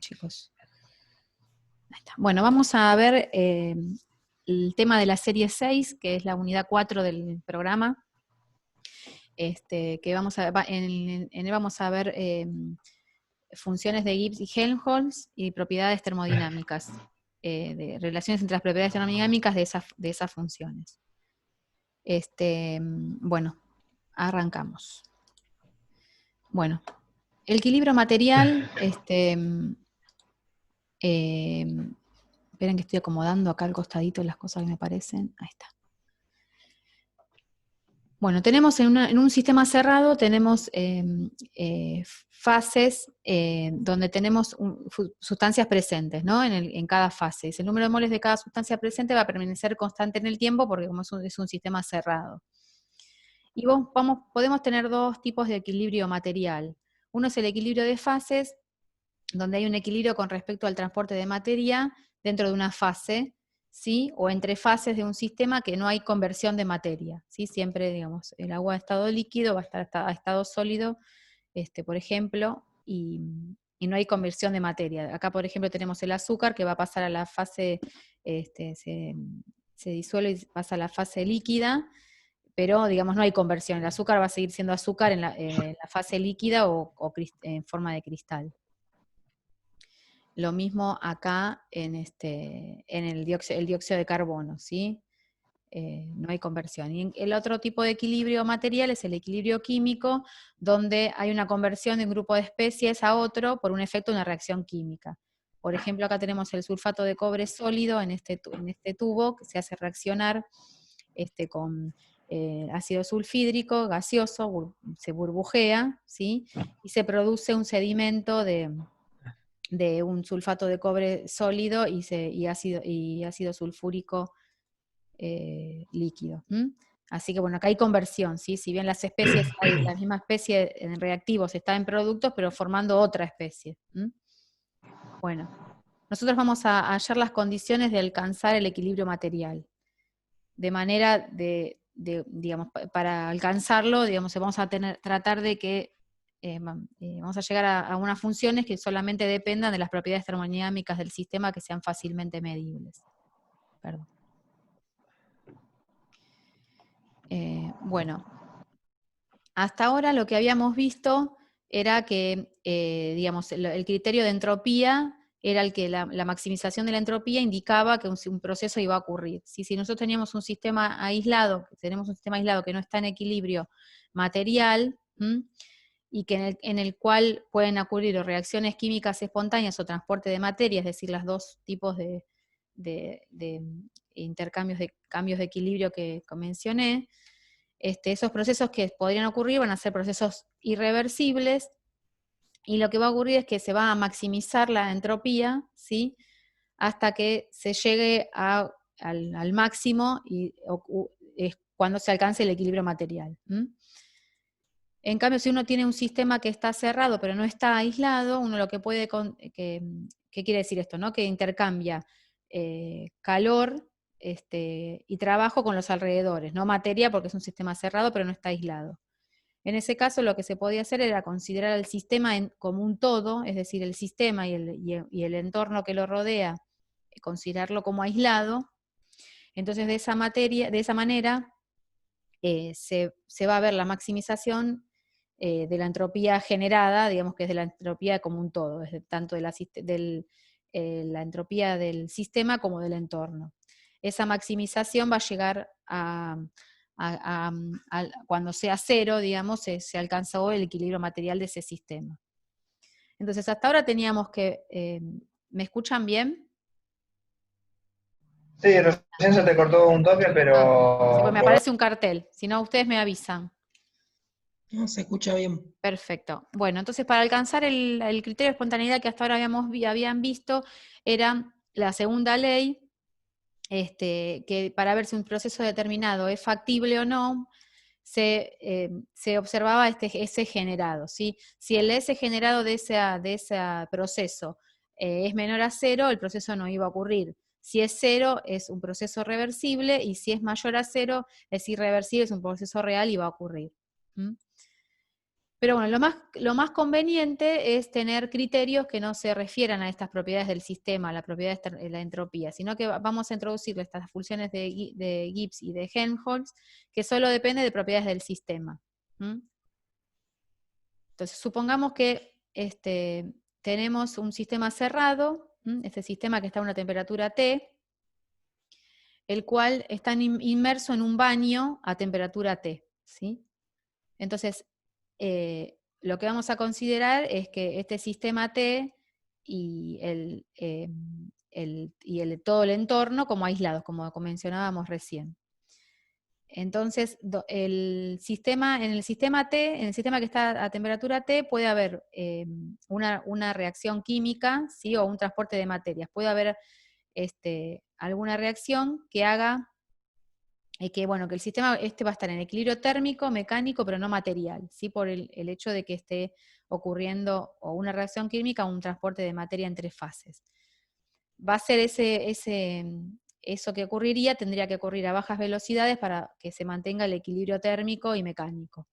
chicos. Ahí está. Bueno, vamos a ver el tema de la serie 6, que es la unidad 4 del programa. Que vamos a, en él vamos a ver funciones de Gibbs y Helmholtz y propiedades termodinámicas, de relaciones entre las propiedades termodinámicas de esas funciones. Bueno, arrancamos. Bueno, el equilibrio material, esperen que estoy acomodando acá al costadito las cosas que me parecen. Ahí está. Bueno, tenemos en un sistema cerrado, tenemos fases donde tenemos sustancias presentes, ¿no? En cada fase. El número de moles de cada sustancia presente va a permanecer constante en el tiempo porque como es un sistema cerrado. Y podemos tener dos tipos de equilibrio material. Uno es el equilibrio de fases, donde hay un equilibrio con respecto al transporte de materia dentro de una fase, ¿sí? O entre fases de un sistema que no hay conversión de materia, ¿sí? Siempre, digamos, el agua a estado líquido va a estar a estado sólido, por ejemplo, y no hay conversión de materia. Acá, por ejemplo, tenemos el azúcar que va a pasar a la fase, se disuelve y pasa a la fase líquida, pero, digamos, no hay conversión. El azúcar va a seguir siendo azúcar en la fase líquida o en forma de cristal. Lo mismo acá en el dióxido de carbono, ¿sí? No hay conversión. Y el otro tipo de equilibrio material es el equilibrio químico, donde hay una conversión de un grupo de especies a otro por un efecto de una reacción química. Por ejemplo, acá tenemos el sulfato de cobre sólido en este tubo, que se hace reaccionar con ácido sulfídrico gaseoso, se burbujea, ¿sí? Y se produce un sedimento de un sulfato de cobre sólido y ácido sulfúrico líquido. Así que bueno, acá hay conversión, ¿sí? Si bien las especies, la misma especie en reactivos está en productos, pero formando otra especie. Bueno, nosotros vamos a hallar las condiciones de alcanzar el equilibrio material. De manera digamos, para alcanzarlo, digamos, vamos a tratar de que vamos a llegar a unas funciones que solamente dependan de las propiedades termodinámicas del sistema que sean fácilmente medibles. Perdón. Bueno, hasta ahora lo que habíamos visto era que, digamos, el criterio de entropía era el que la maximización de la entropía indicaba que un proceso iba a ocurrir. Si nosotros teníamos un sistema aislado, que no está en equilibrio material, y que en el cual pueden ocurrir o reacciones químicas espontáneas o transporte de materia, es decir, los dos tipos de intercambios de cambios de equilibrio que mencioné, esos procesos que podrían ocurrir van a ser procesos irreversibles, y lo que va a ocurrir es que se va a maximizar la entropía, ¿sí? Hasta que se llegue al máximo, y es cuando se alcance el equilibrio material. En cambio, si uno tiene un sistema que está cerrado pero no está aislado, uno lo que puede, ¿qué quiere decir esto? ¿No? Que intercambia calor y trabajo con los alrededores, no materia porque es un sistema cerrado pero no está aislado. En ese caso lo que se podía hacer era considerar al sistema como un todo, es decir, el sistema y el entorno que lo rodea, considerarlo como aislado. Entonces de esa manera se va a ver la maximización de la entropía generada, digamos que es de la entropía como un todo, es tanto de la entropía del sistema como del entorno. Esa maximización va a llegar cuando sea cero, digamos, se alcanzó el equilibrio material de ese sistema. Entonces, hasta ahora teníamos que... ¿me escuchan bien? Sí, recién se te cortó un toque, pero... Sí, pues me aparece un cartel, si no, ustedes me avisan. No, se escucha bien. Perfecto. Bueno, entonces para alcanzar el criterio de espontaneidad que hasta ahora habían visto, era la segunda ley, que para ver si un proceso determinado es factible o no, se observaba ese generado, ¿sí? Si el S generado de ese proceso es menor a cero, el proceso no iba a ocurrir. Si es cero, es un proceso reversible, y si es mayor a cero, es irreversible, es un proceso real y va a ocurrir. Pero bueno, lo más conveniente es tener criterios que no se refieran a estas propiedades del sistema, a la propiedad de la entropía, sino que vamos a introducir estas funciones de Gibbs y de Helmholtz, que solo depende de propiedades del sistema. Entonces, supongamos que tenemos un sistema cerrado, este sistema que está a una temperatura T, el cual está inmerso en un baño a temperatura T, ¿sí? Entonces, lo que vamos a considerar es que este sistema T y todo el entorno como aislados, como mencionábamos recién. Entonces, en el sistema T, en el sistema que está a temperatura T, puede haber una reacción química, ¿sí? O un transporte de materias. Puede haber alguna reacción que haga que el sistema va a estar en equilibrio térmico, mecánico, pero no material, ¿sí? Por el hecho de que esté ocurriendo o una reacción química o un transporte de materia entre fases. Va a ser eso que ocurriría, tendría que ocurrir a bajas velocidades para que se mantenga el equilibrio térmico y mecánico.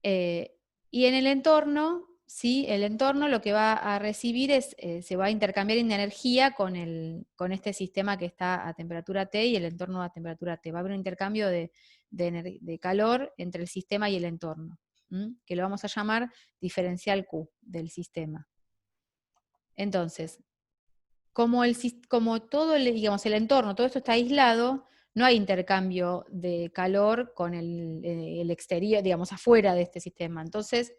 Y en el entorno, ¿sí? El entorno lo que va a recibir es, se va a intercambiar en energía con este sistema que está a temperatura T y el entorno a temperatura T. Va a haber un intercambio de calor entre el sistema y el entorno, que lo vamos a llamar diferencial Q del sistema. Entonces, como todo el entorno, todo esto está aislado, no hay intercambio de calor con el exterior, digamos, afuera de este sistema. Entonces,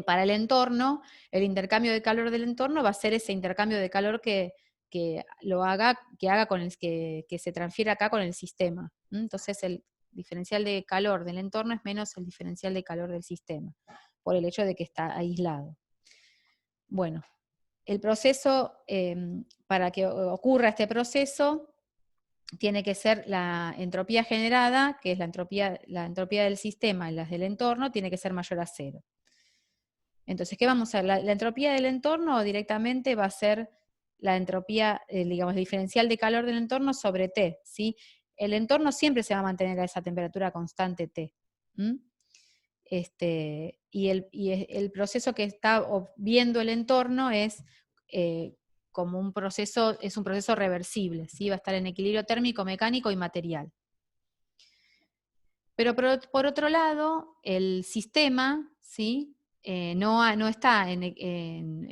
para el entorno, el intercambio de calor del entorno va a ser ese intercambio de calor que se transfiere acá con el sistema. Entonces, el diferencial de calor del entorno es menos el diferencial de calor del sistema, por el hecho de que está aislado. Bueno, el proceso, para que ocurra este proceso, tiene que ser la entropía generada, que es la entropía del sistema y las del entorno, tiene que ser mayor a 0. Entonces, ¿qué vamos a hacer? La entropía del entorno directamente va a ser la entropía, digamos, el diferencial de calor del entorno sobre T, ¿sí? El entorno siempre se va a mantener a esa temperatura constante T. Y el proceso que está viendo el entorno es como un proceso reversible, ¿sí? Va a estar en equilibrio térmico, mecánico y material. Pero por otro lado, el sistema, ¿sí? No está en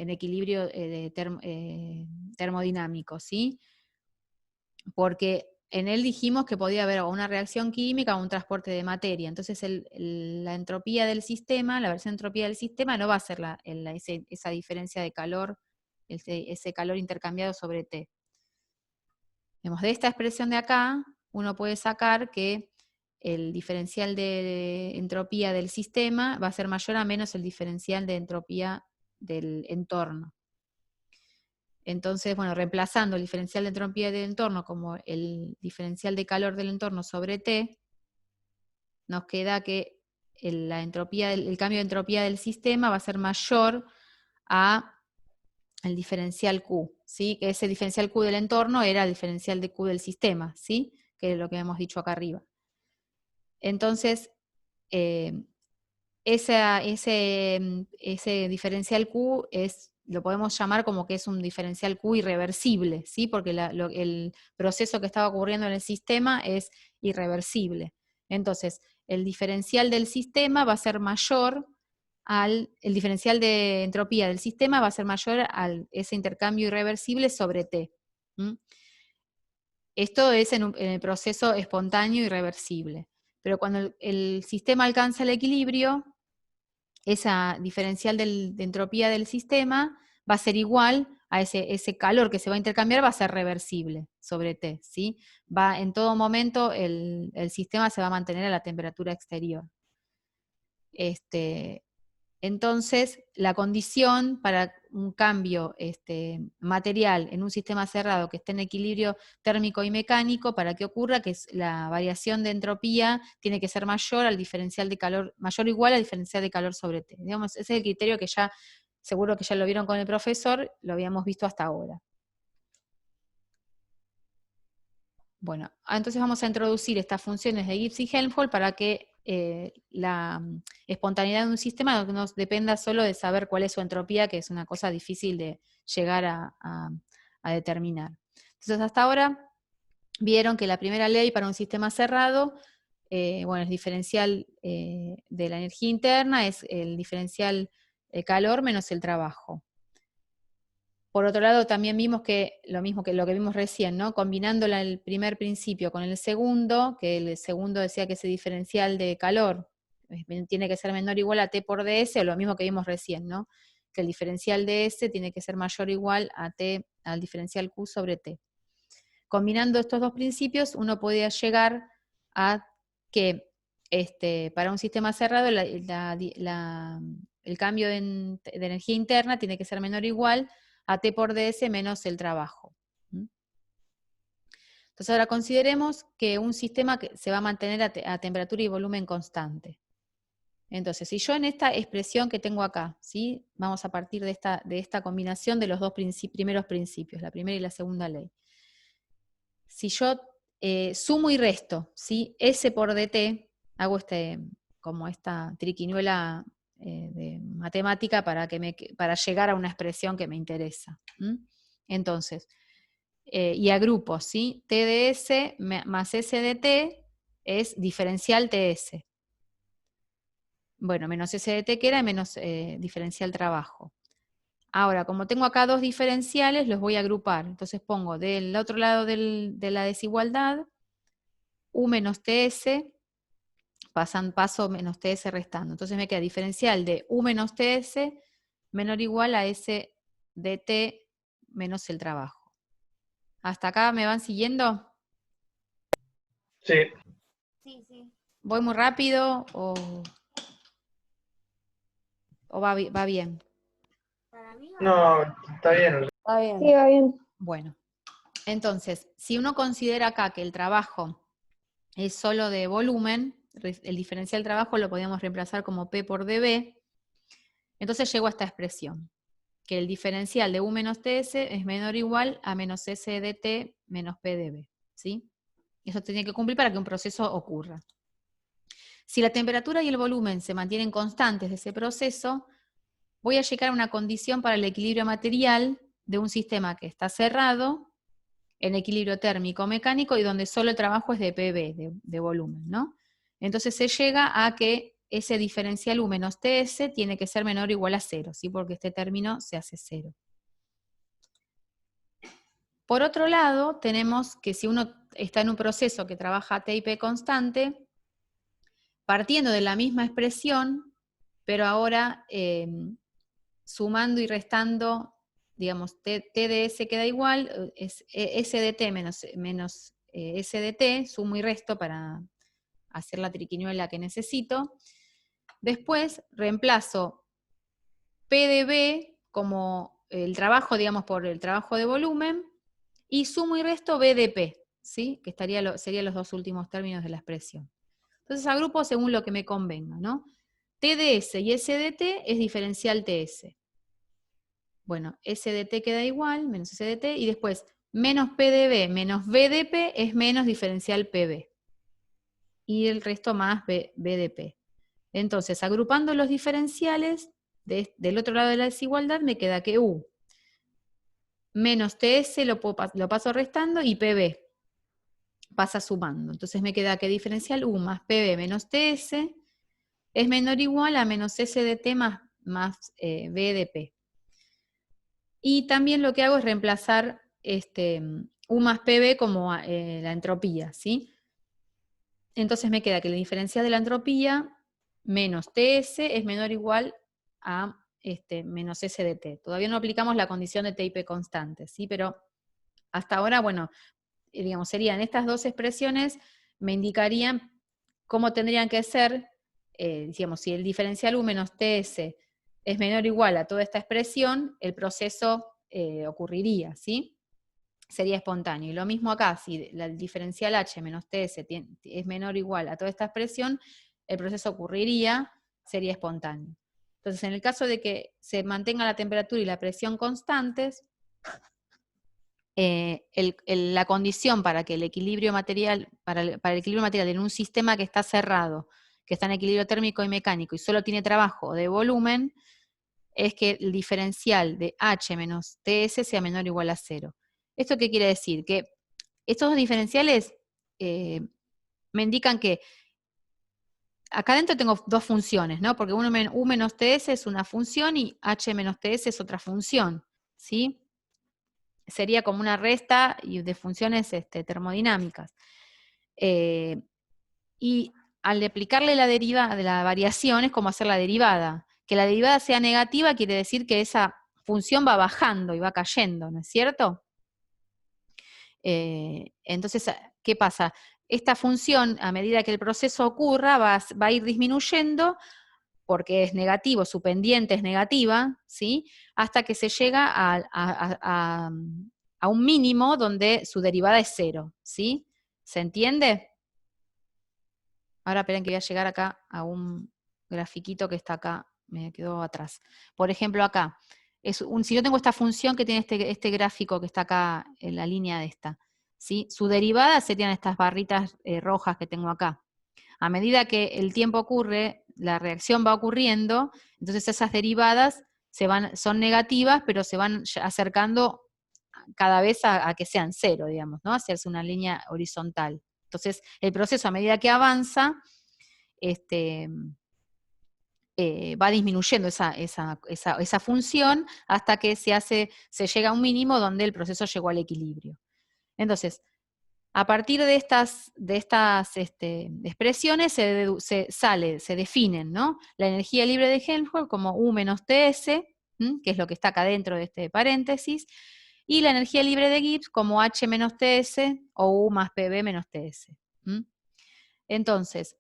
equilibrio termodinámico, ¿sí? Porque en él dijimos que podía haber una reacción química o un transporte de materia. Entonces la entropía del sistema, la versión de entropía del sistema no va a ser esa diferencia de calor, ese calor intercambiado sobre T. De esta expresión de acá, uno puede sacar que el diferencial de entropía del sistema va a ser mayor a menos el diferencial de entropía del entorno. Entonces, reemplazando el diferencial de entropía del entorno como el diferencial de calor del entorno sobre T, nos queda que el cambio de entropía del sistema va a ser mayor a el diferencial Q, ¿sí? Que ese diferencial Q del entorno era el diferencial de Q del sistema, ¿sí? Que es lo que hemos dicho acá arriba. Entonces, ese diferencial Q lo podemos llamar como que es un diferencial Q irreversible, ¿sí? Porque el proceso que estaba ocurriendo en el sistema es irreversible. Entonces, el diferencial del sistema va a ser mayor el diferencial de entropía del sistema va a ser mayor a ese intercambio irreversible sobre T. Esto es en el proceso espontáneo irreversible. Pero cuando el sistema alcanza el equilibrio, esa diferencial de entropía del sistema va a ser igual a ese calor que se va a intercambiar, va a ser reversible sobre T, ¿sí? En todo momento el sistema se va a mantener a la temperatura exterior. Entonces, la condición para un cambio material en un sistema cerrado que esté en equilibrio térmico y mecánico, para que ocurra, que es la variación de entropía tiene que ser mayor al diferencial de calor, mayor o igual al diferencial de calor sobre T. Digamos, ese es el criterio que seguro que ya lo vieron con el profesor, lo habíamos visto hasta ahora. Bueno, entonces vamos a introducir estas funciones de Gibbs y Helmholtz para que la espontaneidad de un sistema no dependa solo de saber cuál es su entropía, que es una cosa difícil de llegar a determinar. Entonces, hasta ahora vieron que la primera ley para un sistema cerrado, bueno, el diferencial de la energía interna es el diferencial calor menos el trabajo. Por otro lado, también vimos que lo mismo que lo que vimos recién, ¿no? Combinando el primer principio con el segundo, que el segundo decía que ese diferencial de calor tiene que ser menor o igual a T por ds, o lo mismo que vimos recién, ¿no? Que el diferencial de S tiene que ser mayor o igual a T, al diferencial Q sobre T. Combinando estos dos principios, uno podía llegar a que para un sistema cerrado el cambio de energía interna tiene que ser menor o igual a T por ds menos el trabajo. Entonces ahora consideremos que un sistema que se va a mantener a temperatura y volumen constante. Entonces, si yo en esta expresión que tengo acá, ¿sí? Vamos a partir de esta combinación de los dos primeros principios, la primera y la segunda ley. Si yo sumo y resto, ¿sí? S por dt, hago como esta triquiñuela de matemática para llegar a una expresión que me interesa. Entonces, y agrupo, ¿sí? T de S más S de T es diferencial TS. Bueno, menos S de T que era menos diferencial trabajo. Ahora, como tengo acá dos diferenciales, los voy a agrupar. Entonces pongo del otro lado de la desigualdad, U menos TS, paso menos TS restando. Entonces me queda diferencial de U menos TS menor o igual a S de T menos el trabajo. ¿Hasta acá me van siguiendo? Sí. Sí. ¿Voy muy rápido o va bien? No, está bien. Va bien. Sí, va bien. Bueno, entonces, si uno considera acá que el trabajo es solo de volumen, el diferencial trabajo lo podríamos reemplazar como P por dB, entonces llego a esta expresión, que el diferencial de U menos TS es menor o igual a menos S de T menos P dB, ¿sí? Eso tiene que cumplir para que un proceso ocurra. Si la temperatura y el volumen se mantienen constantes de ese proceso, voy a llegar a una condición para el equilibrio material de un sistema que está cerrado, en equilibrio térmico-mecánico, y donde solo el trabajo es de PV, de volumen, ¿no? Entonces se llega a que ese diferencial U menos TS tiene que ser menor o igual a 0, ¿sí? Porque este término se hace 0. Por otro lado, tenemos que si uno está en un proceso que trabaja a T y P constante, partiendo de la misma expresión, pero ahora sumando y restando, digamos, T de S queda igual, es S de T menos S de T, sumo y resto para hacer la triquiñuela que necesito. Después reemplazo P de B como el trabajo, digamos, por el trabajo de volumen, y sumo y resto B de P, ¿sí? Que serían los dos últimos términos de la expresión. Entonces agrupo según lo que me convenga, ¿no? T de S y S de T es diferencial TS. Bueno, S de T queda igual, menos S de T, y después menos P de B menos B de P es menos diferencial PB. Y el resto más B de P. Entonces, agrupando los diferenciales, del otro lado de la desigualdad me queda que U menos TS lo paso restando y PB pasa sumando. Entonces me queda que diferencial U más PB menos TS es menor o igual a menos S de T más B de P. Y también lo que hago es reemplazar U más PB como la entropía, ¿sí? Entonces me queda que la diferencial de la entropía menos TS es menor o igual a menos S de T. Todavía no aplicamos la condición de T y P constante, ¿sí? Pero hasta ahora, bueno, digamos, serían estas dos expresiones, me indicarían cómo tendrían que ser, digamos, si el diferencial U menos TS es menor o igual a toda esta expresión, el proceso ocurriría, ¿sí? Sería espontáneo. Y lo mismo acá, si el diferencial H menos TS es menor o igual a toda esta expresión, el proceso ocurriría, sería espontáneo. Entonces, en el caso de que se mantenga la temperatura y la presión constantes, la condición para que el equilibrio material, para el equilibrio material en un sistema que está cerrado, que está en equilibrio térmico y mecánico y solo tiene trabajo de volumen, es que el diferencial de H menos TS sea menor o igual a 0. ¿Esto qué quiere decir? Que estos dos diferenciales me indican que acá adentro tengo dos funciones, ¿no? Porque U menos TS es una función y H menos TS es otra función, ¿sí? Sería como una resta de funciones termodinámicas. Y al aplicarle la derivada de la variación es como hacer la derivada. Que la derivada sea negativa quiere decir que esa función va bajando y va cayendo, ¿no es cierto? Entonces, ¿qué pasa? Esta función, a medida que el proceso ocurra, va a ir disminuyendo porque es negativo, su pendiente es negativa, ¿sí? Hasta que se llega a un mínimo donde su derivada es 0, ¿sí? ¿Se entiende? Ahora esperen que voy a llegar acá a un grafiquito que está acá, me quedó atrás. Por ejemplo, acá, si yo tengo esta función que tiene este gráfico que está acá en la línea de esta, ¿sí? Su derivada serían estas barritas rojas que tengo acá. A medida que el tiempo ocurre, la reacción va ocurriendo, entonces esas derivadas son negativas, pero se van acercando cada vez a que sean 0, digamos, ¿no? Hacerse una línea horizontal. Entonces, el proceso a medida que avanza, va disminuyendo esa función hasta que se llega a un mínimo donde el proceso llegó al equilibrio. Entonces, a partir de estas expresiones se definen, ¿no? La energía libre de Helmholtz como U menos TS, que es lo que está acá dentro de este paréntesis, y la energía libre de Gibbs como H menos TS o U más PB menos TS. Entonces,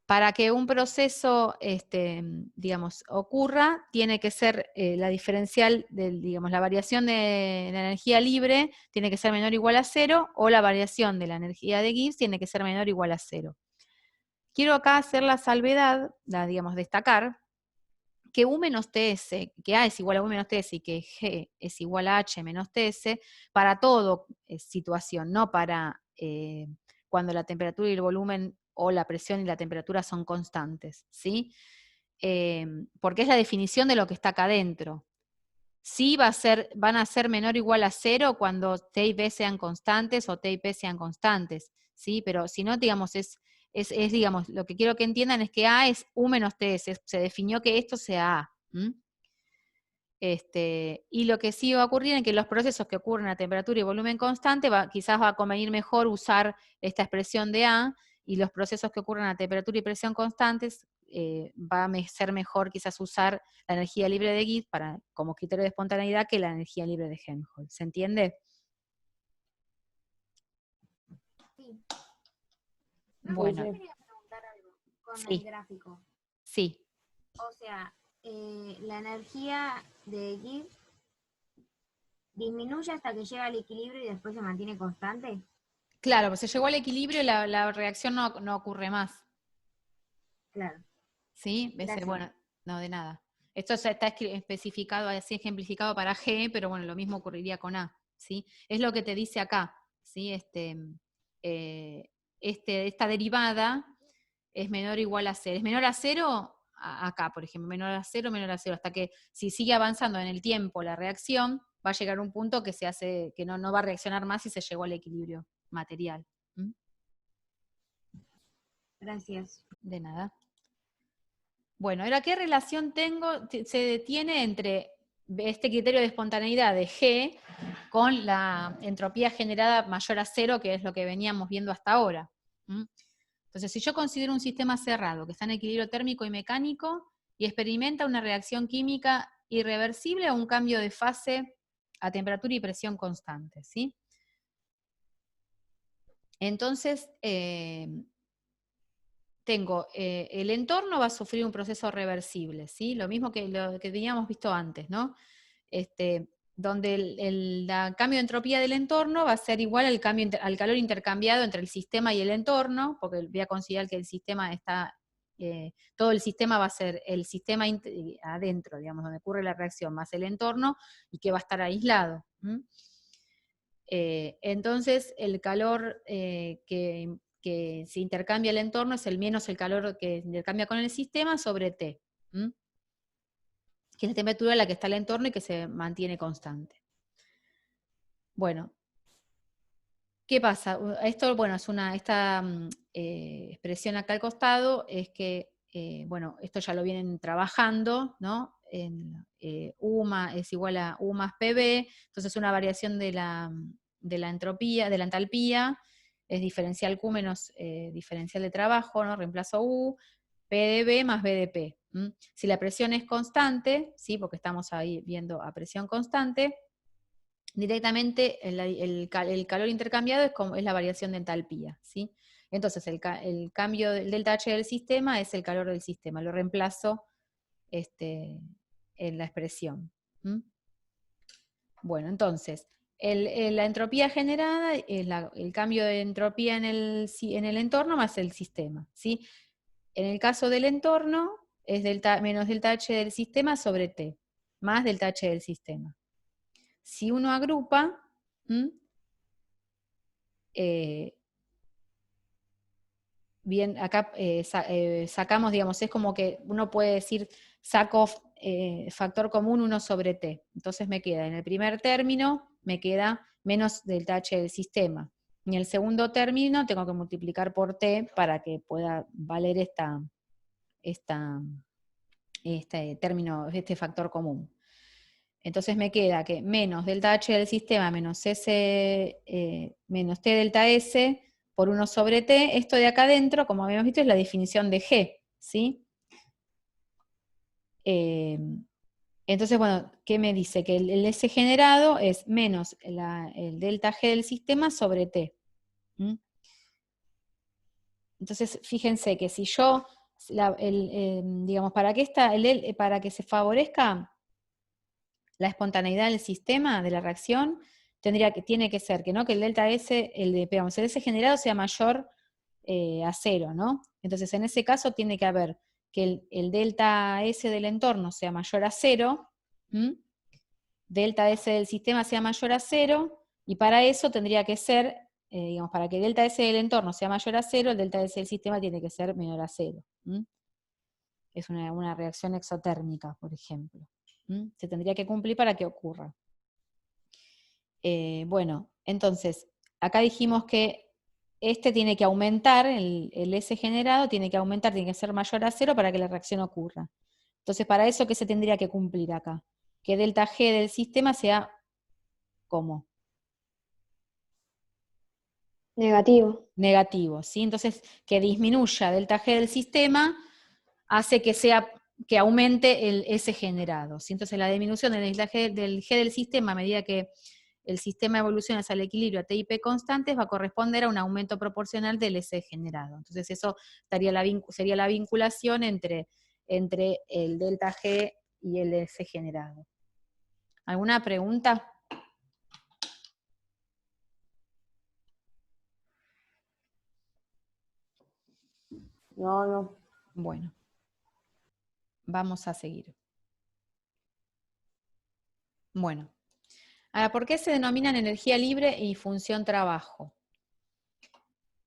para que un proceso, digamos, ocurra, tiene que ser la diferencial, la variación de la energía libre tiene que ser menor o igual a 0, o la variación de la energía de Gibbs tiene que ser menor o igual a 0. Quiero acá hacer la salvedad, destacar, que U menos TS, que A es igual a U menos TS y que G es igual a H menos TS, para todo situación, no para cuando la temperatura y el volumen o la presión y la temperatura son constantes, ¿sí? Porque es la definición de lo que está acá adentro. Sí van a ser menor o igual a 0 cuando T y B sean constantes o T y P sean constantes, ¿sí? Pero si no, digamos, digamos, lo que quiero que entiendan es que A es U menos TS, se definió que esto sea A. Y lo que sí va a ocurrir es que los procesos que ocurren a temperatura y volumen constante, quizás va a convenir mejor usar esta expresión de A, y los procesos que ocurren a temperatura y presión constantes, va a ser mejor quizás usar la energía libre de Gibbs como criterio de espontaneidad que la energía libre de Helmholtz. ¿Se entiende? Sí. Bueno. Yo quería preguntar algo con Sí. el gráfico. Sí. O sea, la energía de Gibbs disminuye hasta que llega al equilibrio y después se mantiene constante. Claro, pues se llegó al equilibrio y la reacción no ocurre más. Claro. ¿Sí? Bueno, no, de nada. Esto ya está especificado, así ejemplificado para G, pero bueno, lo mismo ocurriría con A, ¿sí? Es lo que te dice acá, ¿sí? Esta derivada es menor o igual a 0. Es menor a 0 acá, por ejemplo, menor a 0, hasta que si sigue avanzando en el tiempo la reacción, va a llegar a un punto que no va a reaccionar más y se llegó al equilibrio material. Gracias. De nada. Bueno, ahora, ¿qué relación se detiene entre este criterio de espontaneidad de G con la entropía generada mayor a 0, que es lo que veníamos viendo hasta ahora? Entonces, si yo considero un sistema cerrado que está en equilibrio térmico y mecánico y experimenta una reacción química irreversible o un cambio de fase a temperatura y presión constante, ¿sí? Entonces, el entorno va a sufrir un proceso reversible, ¿sí? Lo mismo que lo que teníamos visto antes, ¿no? Donde el cambio de entropía del entorno va a ser igual al calor intercambiado entre el sistema y el entorno, porque voy a considerar que el sistema todo el sistema va a ser el sistema adentro, digamos, donde ocurre la reacción, más el entorno, y que va a estar aislado. Entonces, el calor que que se intercambia el entorno es el menos el calor que intercambia con el sistema sobre T, que es la temperatura en la que está el entorno y que se mantiene constante. Bueno, ¿qué pasa? Esto, bueno, es esta expresión acá al costado, es que, bueno, esto ya lo vienen trabajando, ¿no? U es igual a U más PB, entonces una variación de la entropía, de la entalpía, es diferencial Q menos diferencial de trabajo, ¿no? Reemplazo U, P de B más B de P. Si la presión es constante, ¿sí? Porque estamos ahí viendo a presión constante, directamente el calor intercambiado es la variación de entalpía, ¿sí? Entonces el cambio del delta H del sistema es el calor del sistema, lo reemplazo en la expresión. Bueno, entonces, la entropía generada es el cambio de entropía en el entorno más el sistema, ¿sí? En el caso del entorno es menos delta H del sistema sobre T, más delta H del sistema. Si uno agrupa, bien, acá sacamos, digamos, es como que uno puede decir, saco factor común 1 sobre T. Entonces me queda, en el primer término, me queda menos delta H del sistema. En el segundo término tengo que multiplicar por T para que pueda valer este factor común. Entonces me queda que menos delta H del sistema menos menos T delta S por 1 sobre T, esto de acá adentro, como habíamos visto, es la definición de G, ¿sí? Entonces, bueno, ¿qué me dice? Que el S generado es menos el delta G del sistema sobre T. Entonces, fíjense que si yo, digamos, para que se favorezca la espontaneidad del sistema, de la reacción, tiene que ser que el delta S, el S generado sea mayor a 0, ¿no? Entonces en ese caso tiene que haber que el delta S del entorno sea mayor a 0, delta S del sistema sea mayor a 0, y para eso tendría que ser, digamos, para que el delta S del entorno sea mayor a 0, el delta S del sistema tiene que ser menor a 0. Es una reacción exotérmica, por ejemplo. Se tendría que cumplir para que ocurra. Bueno, entonces, acá dijimos que tiene que aumentar, el S generado tiene que aumentar, tiene que ser mayor a 0 para que la reacción ocurra. Entonces, para eso, ¿qué se tendría que cumplir acá? Que delta G del sistema sea, ¿cómo? Negativo. Negativo, ¿sí? Entonces, que disminuya delta G del sistema hace que aumente el S generado, ¿sí? Entonces, la disminución del G del sistema a medida que el sistema evoluciona hacia el equilibrio a T y P constantes va a corresponder a un aumento proporcional del S generado. Entonces eso sería la vinculación entre el delta G y el S generado. ¿Alguna pregunta? No. Bueno, vamos a seguir. Bueno. Ahora, ¿por qué se denominan energía libre y función trabajo?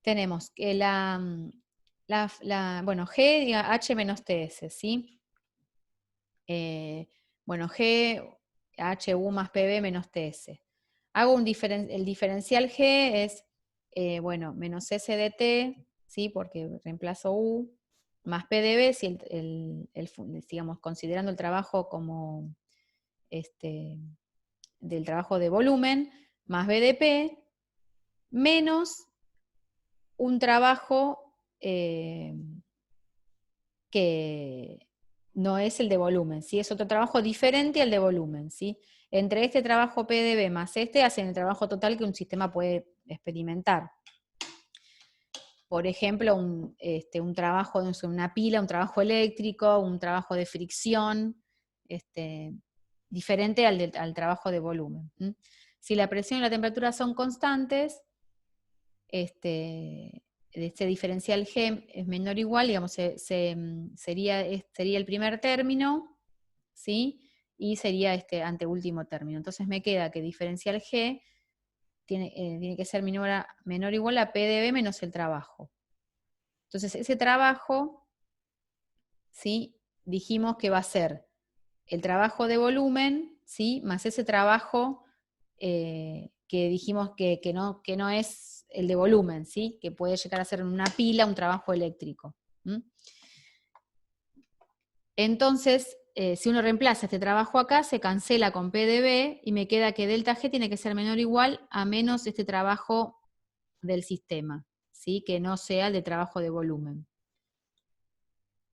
Tenemos que bueno, G, diga H menos TS, ¿sí? Bueno, G, HU más PB menos TS. Hago el diferencial G es, bueno, menos S de T, ¿sí? Porque reemplazo U, más PdB, si digamos, considerando el trabajo como del trabajo de volumen, más BDP, menos un trabajo que no es el de volumen, ¿sí? Es otro trabajo diferente al de volumen, ¿sí? Entre este trabajo PdB más hacen el trabajo total que un sistema puede experimentar. Por ejemplo, un trabajo de una pila, un trabajo eléctrico, un trabajo de fricción, diferente al trabajo de volumen. Si la presión y la temperatura son constantes, este diferencial G es menor o igual, digamos, sería el primer término, ¿sí? Y sería anteúltimo término. Entonces me queda que diferencial G tiene que ser menor o igual a P de B menos el trabajo. Entonces, ese trabajo, ¿sí? Dijimos que va a ser el trabajo de volumen, ¿sí? Más ese trabajo que dijimos que no es el de volumen, ¿sí? Que puede llegar a ser en una pila un trabajo eléctrico. Entonces, si uno reemplaza este trabajo acá, se cancela con P de B y me queda que delta G tiene que ser menor o igual a menos este trabajo del sistema, ¿sí? Que no sea el de trabajo de volumen.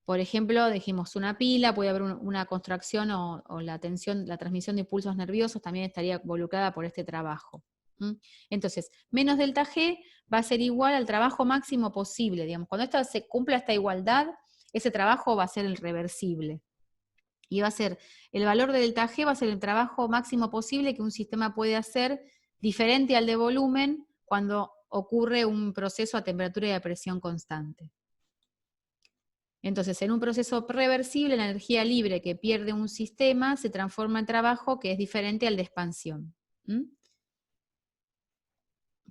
Por ejemplo, dijimos una pila, puede haber una contracción o la transmisión de impulsos nerviosos también estaría involucrada por este trabajo. Entonces, menos delta G va a ser igual al trabajo máximo posible, digamos. Cuando se cumpla esta igualdad, ese trabajo va a ser el reversible. Y va a ser, el valor de delta G va a ser el trabajo máximo posible que un sistema puede hacer diferente al de volumen cuando ocurre un proceso a temperatura y a presión constante. Entonces, en un proceso reversible, la energía libre que pierde un sistema se transforma en trabajo que es diferente al de expansión.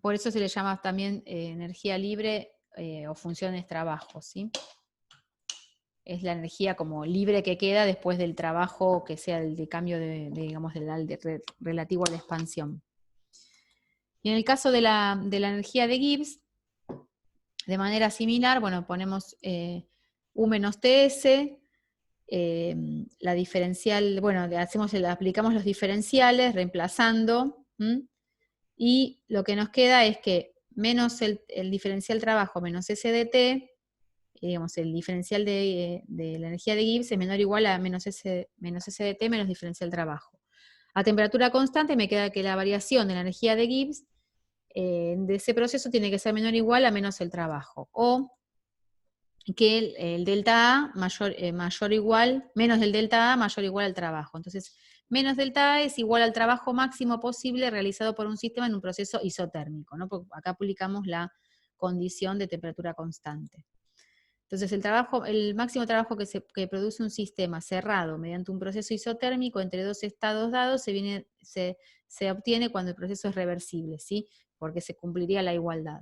Por eso se le llama también energía libre o funciones trabajo, ¿sí? Es la energía como libre que queda después del trabajo que sea el de cambio digamos, relativo a la expansión. Y en el caso de la energía de Gibbs, de manera similar, bueno, ponemos U menos TS, la diferencial, bueno, aplicamos los diferenciales reemplazando, y lo que nos queda es que menos el diferencial trabajo menos SDT, digamos, el diferencial de la energía de Gibbs es menor o igual a menos SDT menos diferencial trabajo. A temperatura constante me queda que la variación de la energía de Gibbs de ese proceso tiene que ser menor o igual a menos el trabajo. O que el delta A mayor o igual, menos del delta A mayor o igual al trabajo. Entonces, menos delta A es igual al trabajo máximo posible realizado por un sistema en un proceso isotérmico, ¿no? Porque acá aplicamos la condición de temperatura constante. Entonces, el máximo trabajo que produce un sistema cerrado mediante un proceso isotérmico entre dos estados dados se obtiene cuando el proceso es reversible, ¿sí? Porque se cumpliría la igualdad.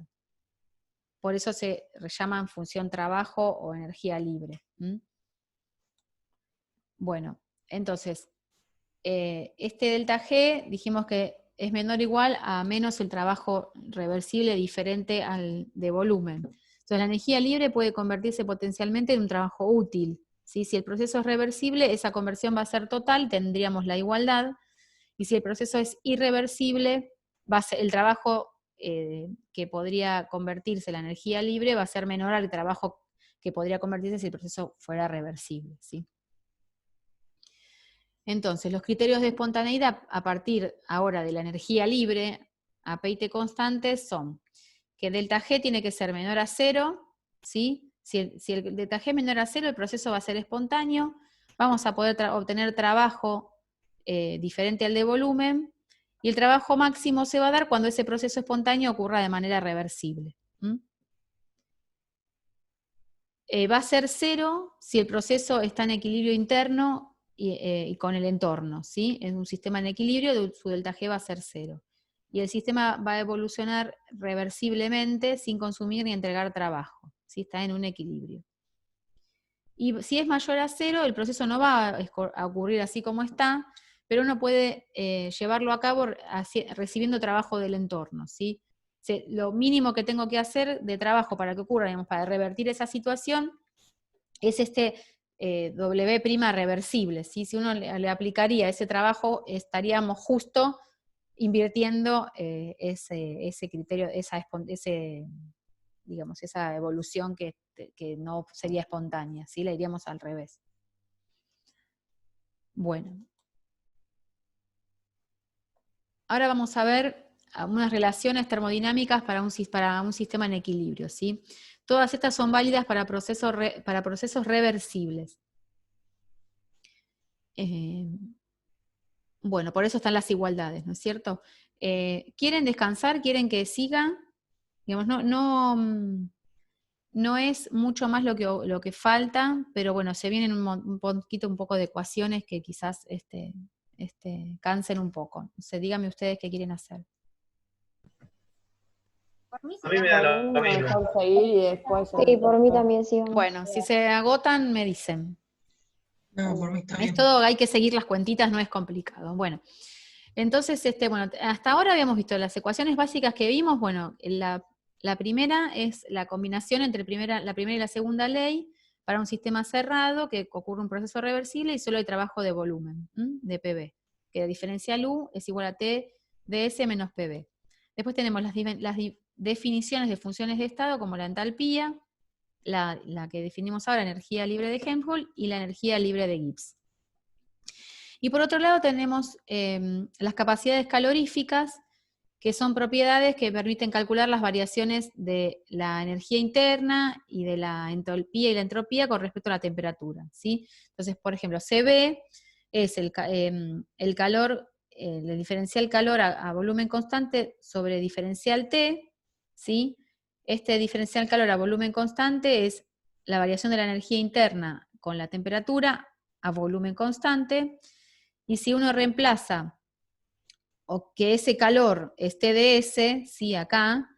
Por eso se llaman función trabajo o energía libre. Bueno, entonces, este delta G dijimos que es menor o igual a menos el trabajo reversible diferente al de volumen. Entonces la energía libre puede convertirse potencialmente en un trabajo útil, ¿sí? Si el proceso es reversible, esa conversión va a ser total, tendríamos la igualdad, y si el proceso es irreversible, va a ser el trabajo que podría convertirse en la energía libre va a ser menor al trabajo que podría convertirse si el proceso fuera reversible, ¿sí? Entonces, los criterios de espontaneidad a partir ahora de la energía libre a P y T constantes son que delta G tiene que ser menor a 0, ¿sí? Si el delta G es menor a 0, el proceso va a ser espontáneo, vamos a poder obtener trabajo diferente al de volumen, y el trabajo máximo se va a dar cuando ese proceso espontáneo ocurra de manera reversible. Va a ser 0 si el proceso está en equilibrio interno y con el entorno, ¿sí? En un sistema en equilibrio, su delta G va a ser 0. Y el sistema va a evolucionar reversiblemente sin consumir ni entregar trabajo, ¿sí? Está en un equilibrio. Y si es mayor a 0, el proceso no va a ocurrir así como está, pero uno puede llevarlo a cabo recibiendo trabajo del entorno, ¿sí? Lo mínimo que tengo que hacer de trabajo para que ocurra, digamos, para revertir esa situación, es este W' reversible, ¿sí? Si uno le aplicaría ese trabajo, estaríamos justo invirtiendo ese criterio, digamos, esa evolución que no sería espontánea, ¿sí? La iríamos al revés. Bueno. Ahora vamos a ver unas relaciones termodinámicas para un sistema en equilibrio, ¿sí? Todas estas son válidas para procesos reversibles. Bueno, por eso están las igualdades, ¿no es cierto? ¿Quieren descansar? ¿Quieren que siga? Digamos, no es mucho más lo que falta, pero bueno, se vienen un poco de ecuaciones que quizás cansen un poco. O sea, díganme ustedes qué quieren hacer. Por mí A mí me da Por mí lo me mismo. mejor seguir y después... Sí, por mí también, sí. Vamos. Bueno, si se agotan, me dicen. No, por mí está Es bien. todo, hay que seguir las cuentitas, no es complicado. Bueno, entonces, bueno, hasta ahora habíamos visto las ecuaciones básicas que vimos. Bueno, la primera es la combinación entre la primera y la segunda ley para un sistema cerrado que ocurre un proceso reversible y solo hay trabajo de volumen, de PV, que la diferencial U es igual a T ds menos PV. Después tenemos las definiciones de funciones de estado como la entalpía, la que definimos ahora, energía libre de Helmholtz, y la energía libre de Gibbs. Y por otro lado tenemos las capacidades caloríficas, que son propiedades que permiten calcular las variaciones de la energía interna y de la entropía y la entropía con respecto a la temperatura, ¿sí? Entonces, por ejemplo, CB es el calor, el diferencial calor a volumen constante sobre diferencial T, ¿sí? Este diferencial calor a volumen constante es la variación de la energía interna con la temperatura a volumen constante, y si uno reemplaza o que ese calor es TdS, sí, acá,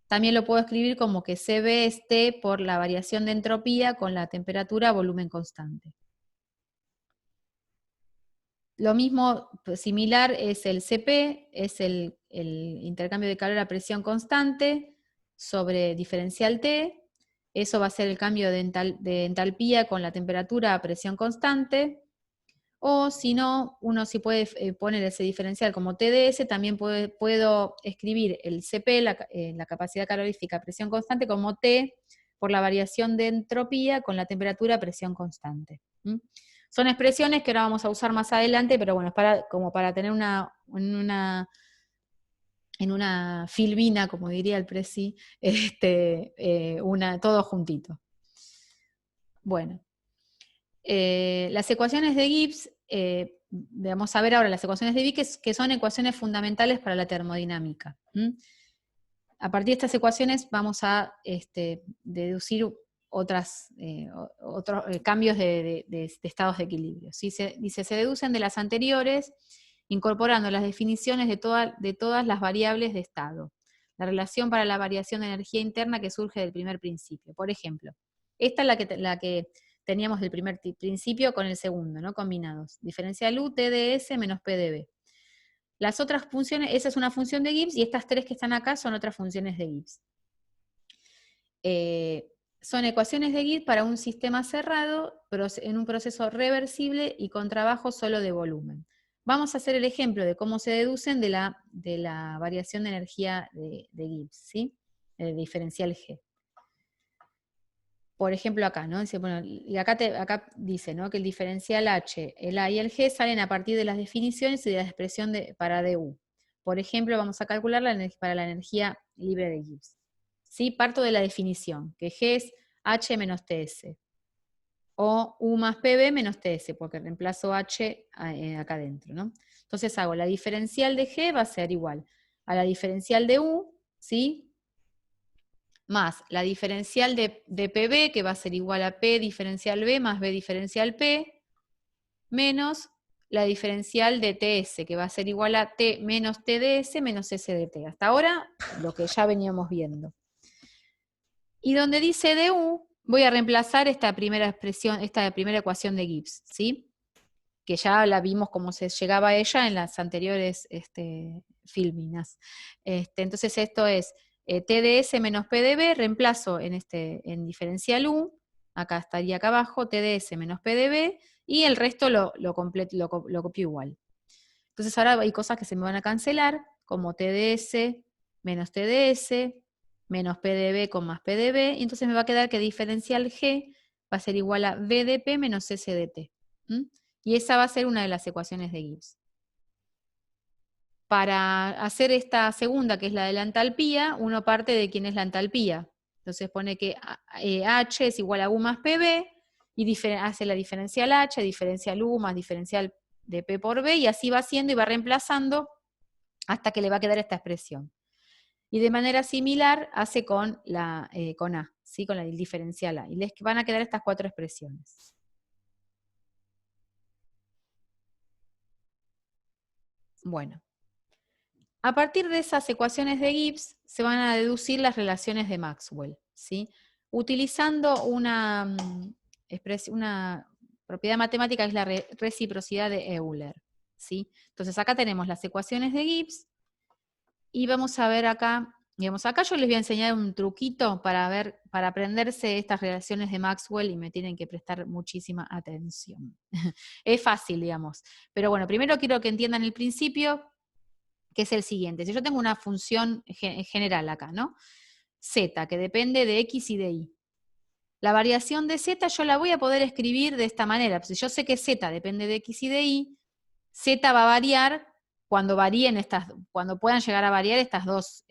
también lo puedo escribir como que CB es T por la variación de entropía con la temperatura a volumen constante. Lo mismo, similar, es el CP, es el intercambio de calor a presión constante sobre diferencial T. Eso va a ser el cambio de entalpía con la temperatura a presión constante. O si no, uno sí puede poner ese diferencial como TdS, también puedo escribir el CP, la capacidad calorífica a presión constante, como T por la variación de entropía con la temperatura a presión constante. Son expresiones que ahora vamos a usar más adelante, pero bueno, es como para tener en una filbina, como diría el Presi, todo juntito. Bueno. Las ecuaciones de Gibbs, vamos a ver ahora las ecuaciones de Gibbs, que son ecuaciones fundamentales para la termodinámica. A partir de estas ecuaciones vamos a deducir otros cambios de estados de equilibrio. ¿Sí? Dice, se deducen de las anteriores, incorporando las definiciones de todas las variables de estado. La relación para la variación de energía interna que surge del primer principio. Por ejemplo, esta es la que teníamos del primer principio con el segundo, ¿no? Combinados. Diferencial U, TdS menos PdB. Las otras funciones, esa es una función de Gibbs, y estas tres que están acá son otras funciones de Gibbs. Son ecuaciones de Gibbs para un sistema cerrado, pero en un proceso reversible y con trabajo solo de volumen. Vamos a hacer el ejemplo de cómo se deducen de la variación de energía de Gibbs, ¿sí? El diferencial G. Por ejemplo acá, ¿no? Dice, bueno, y acá dice, ¿no? Que el diferencial H, el A y el G salen a partir de las definiciones y de la expresión para DU. Por ejemplo, vamos a calcular para la energía libre de Gibbs. ¿Sí? Parto de la definición, que G es H menos TS. O U más PB menos TS, porque reemplazo H acá adentro, ¿no? Entonces hago la diferencial de G va a ser igual a la diferencial de U, ¿sí? Más la diferencial de PB, que va a ser igual a P diferencial B más B diferencial P, menos la diferencial de TS, que va a ser igual a T menos TdS menos S de T. Hasta ahora, lo que ya veníamos viendo. Y donde dice DU, voy a reemplazar esta primera expresión, esta primera ecuación de Gibbs, ¿sí? Que ya la vimos cómo se llegaba a ella en las anteriores filminas. Entonces esto es TdS menos PdB, reemplazo en diferencial U, acá estaría acá abajo, TdS menos PdB, y el resto lo copio igual. Entonces ahora hay cosas que se me van a cancelar, como TdS menos TdS, menos PdB con más PdB, y entonces me va a quedar que diferencial G va a ser igual a V de P menos S de T. Y esa va a ser una de las ecuaciones de Gibbs. Para hacer esta segunda, que es la de la entalpía, uno parte de quién es la entalpía. Entonces pone que H es igual a U más PB, y hace la diferencial H, diferencial U más diferencial de P por B, y así va haciendo y va reemplazando hasta que le va a quedar esta expresión. Y de manera similar hace con A, ¿sí? Con la diferencial A. Y les van a quedar estas cuatro expresiones. Bueno. A partir de esas ecuaciones de Gibbs se van a deducir las relaciones de Maxwell, ¿sí? Utilizando una propiedad matemática que es la reciprocidad de Euler, ¿sí? Entonces acá tenemos las ecuaciones de Gibbs y vamos a ver acá, digamos, acá yo les voy a enseñar un truquito para aprenderse estas relaciones de Maxwell y me tienen que prestar muchísima atención. Es fácil, digamos, pero bueno, primero quiero que entiendan el principio, que es el siguiente. Si yo tengo una función general acá, ¿no? Z, que depende de X y de Y. La variación de Z yo la voy a poder escribir de esta manera. Si yo sé que Z depende de X y de Y, Z va a variar cuando puedan llegar a variar estas dos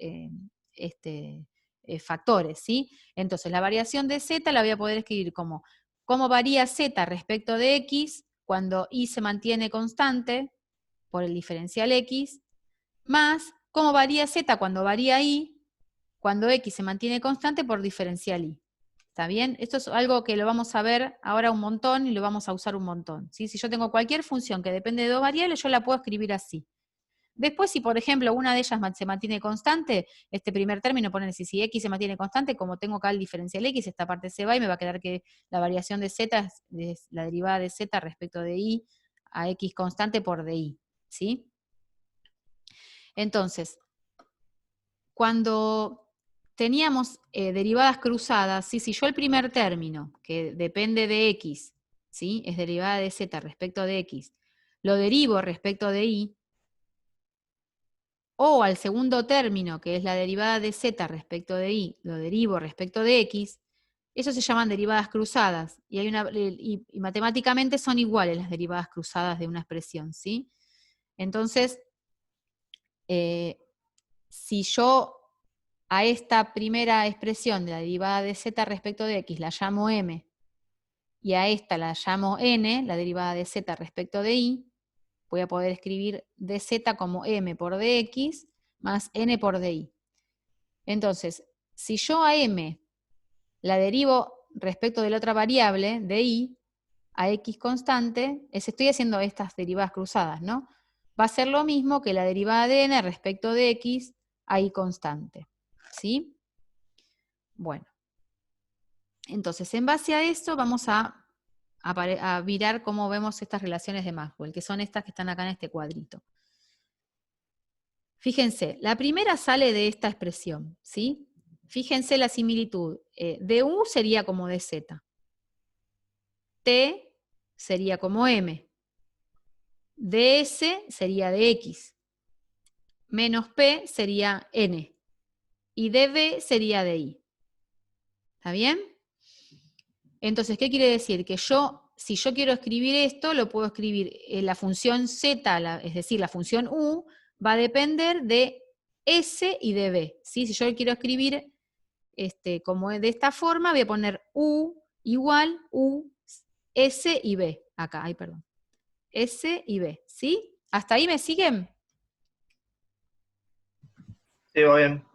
factores, ¿sí? Entonces, la variación de Z la voy a poder escribir como cómo varía Z respecto de X cuando Y se mantiene constante por el diferencial X, más cómo varía Z cuando varía Y, cuando X se mantiene constante por diferencial Y. ¿Está bien? Esto es algo que lo vamos a ver ahora un montón y lo vamos a usar un montón, ¿sí? Si yo tengo cualquier función que depende de dos variables, yo la puedo escribir así. Después, si por ejemplo una de ellas se mantiene constante, este primer término, ponen si X se mantiene constante, como tengo acá el diferencial X, esta parte se va y me va a quedar que la variación de Z es la derivada de Z respecto de Y a X constante por DY, ¿sí? Entonces, cuando teníamos derivadas cruzadas, ¿sí? Si yo el primer término, que depende de X, ¿sí? Es derivada de Z respecto de X, lo derivo respecto de Y, o al segundo término, que es la derivada de Z respecto de Y, lo derivo respecto de X, eso se llaman derivadas cruzadas, y matemáticamente son iguales las derivadas cruzadas de una expresión, ¿sí? Entonces, si yo a esta primera expresión de la derivada de Z respecto de X la llamo M, y a esta la llamo N, la derivada de Z respecto de Y, voy a poder escribir dz como M por dx más N por dy. Entonces, si yo a M la derivo respecto de la otra variable, dy, a X constante, estoy haciendo estas derivadas cruzadas, ¿no? Va a ser lo mismo que la derivada de N respecto de X a Y constante, ¿sí? Bueno, entonces en base a eso vamos a mirar cómo vemos estas relaciones de Maxwell, que son estas que están acá en este cuadrito. Fíjense, la primera sale de esta expresión, ¿sí? Fíjense la similitud. Du sería como dz. T sería como M. ds sería de X. Menos P sería N. Y dB sería de Y. ¿Está bien? Entonces, ¿qué quiere decir? Que si yo quiero escribir esto, lo puedo escribir la función z, es decir, la función u, va a depender de S y de B, ¿sí? Si yo quiero escribir como de esta forma, voy a poner U igual U, S y B. Acá, perdón. S y B, ¿sí? ¿Hasta ahí me siguen? Sí, va bien.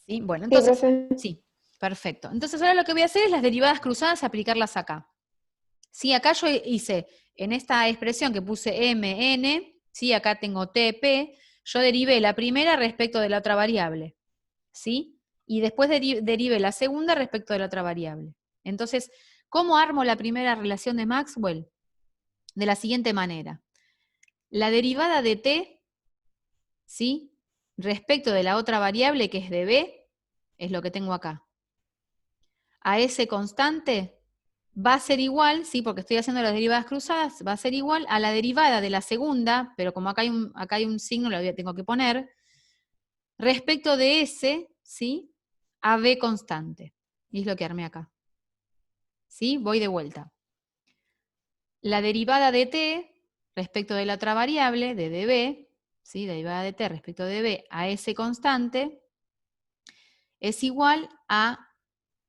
Sí, bueno, entonces, profe. sí, perfecto. Entonces ahora lo que voy a hacer es las derivadas cruzadas, aplicarlas acá. Sí, acá yo hice, en esta expresión que puse M, N, ¿sí? Acá tengo T, P, yo derivé la primera respecto de la otra variable, ¿sí? Y después derivé la segunda respecto de la otra variable. Entonces, ¿cómo armo la primera relación de Maxwell? De la siguiente manera. La derivada de T, ¿sí? Respecto de la otra variable que es de B, es lo que tengo acá. A ese constante va a ser igual, ¿sí? Porque estoy haciendo las derivadas cruzadas, va a ser igual a la derivada de la segunda, pero como acá hay un signo, tengo que poner, respecto de S, ¿sí? A B constante. Y es lo que armé acá. ¿Sí? Voy de vuelta. La derivada de T respecto de la otra variable, de dB, ¿sí? Derivada de T respecto de B a S constante, es igual a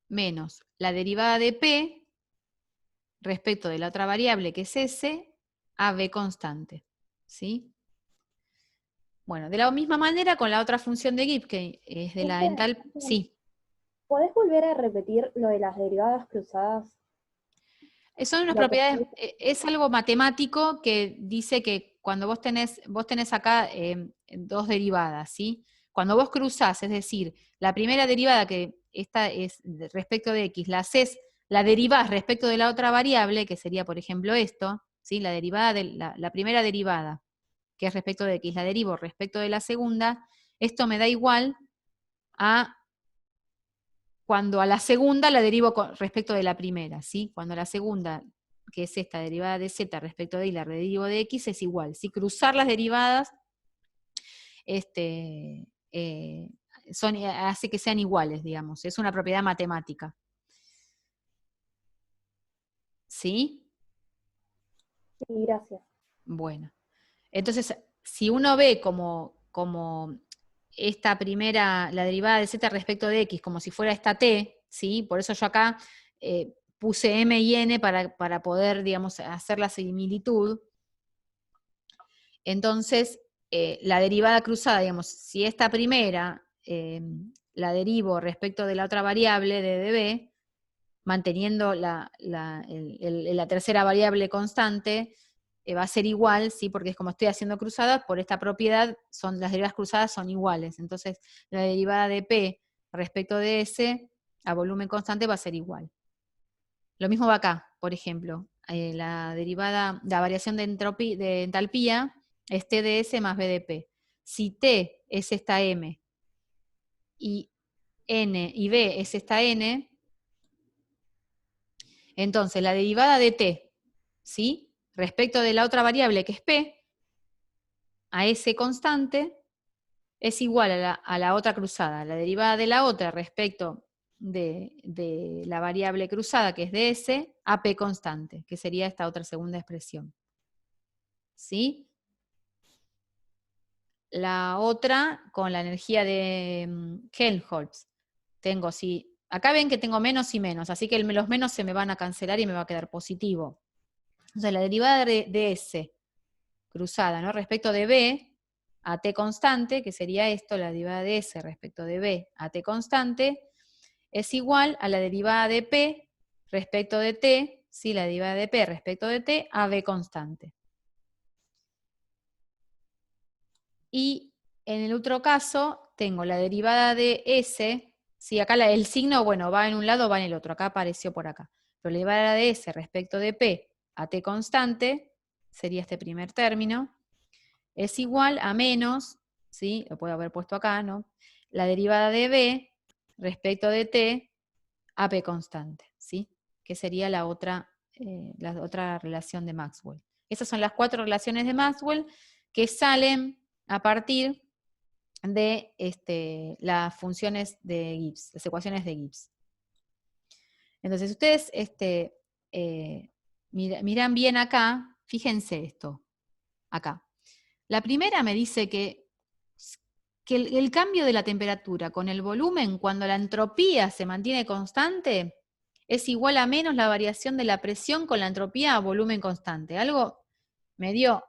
menos la derivada de P respecto de la otra variable que es S, a B constante, ¿sí? Bueno, de la misma manera con la otra función de Gibbs, que es de la entalpía, sí. ¿Podés volver a repetir lo de las derivadas cruzadas? Son unas propiedades, es algo matemático que dice que cuando vos tenés acá dos derivadas, ¿sí? Cuando vos cruzás, es decir, la primera derivada, que esta es respecto de x, la derivás respecto de la otra variable, que sería, por ejemplo, esto, ¿sí? La derivada de la primera derivada, que es respecto de x, la derivo respecto de la segunda, esto me da igual a cuando a la segunda la derivo respecto de la primera, ¿sí? Cuando la segunda, que es esta derivada de z respecto de y la derivo de x, es igual. ¿Sí? Cruzar las derivadas hace que sean iguales, digamos. Es una propiedad matemática. ¿Sí? Sí, gracias. Bueno. Entonces, si uno ve como esta primera, la derivada de z respecto de x, como si fuera esta t, ¿sí? Por eso yo acá puse m y n para poder, digamos, hacer la similitud. Entonces, la derivada cruzada, digamos, si esta primera la derivo respecto de la otra variable de db, manteniendo la tercera variable constante, va a ser igual, ¿sí? Porque es como estoy haciendo cruzadas, por esta propiedad, las derivadas cruzadas son iguales. Entonces, la derivada de P respecto de S a volumen constante va a ser igual. Lo mismo va acá, por ejemplo. La variación de entalpía es T de S más B de P. Si T es esta M y N y B es esta N, entonces la derivada de T, ¿sí? Respecto de la otra variable que es P, a ese constante, es igual a la otra cruzada. La derivada de la otra respecto de la variable cruzada, que es ds, a P constante, que sería esta otra segunda expresión. ¿Sí? La otra, con la energía de Helmholtz, tengo, acá ven que tengo menos y menos, así que los menos se me van a cancelar y me va a quedar positivo. Entonces la derivada de S cruzada, ¿no? Respecto de B a T constante, que sería esto, la derivada de S respecto de B a T constante, es igual a la derivada de P respecto de T, ¿sí? La derivada de P respecto de T a B constante. Y en el otro caso, tengo la derivada de S, ¿sí? Acá el signo, bueno, va en un lado, va en el otro, acá apareció por acá. Pero la derivada de S respecto de P a T constante, sería este primer término, es igual a menos, ¿sí? Lo puedo haber puesto acá, ¿no? La derivada de B respecto de T a P constante, ¿sí? Que sería la otra relación de Maxwell. Esas son las 4 relaciones de Maxwell que salen a partir de las funciones de Gibbs, las ecuaciones de Gibbs. Entonces, ustedes miran bien acá, fíjense esto, acá. La primera me dice que el cambio de la temperatura con el volumen, cuando la entropía se mantiene constante, es igual a menos la variación de la presión con la entropía a volumen constante. Algo medio,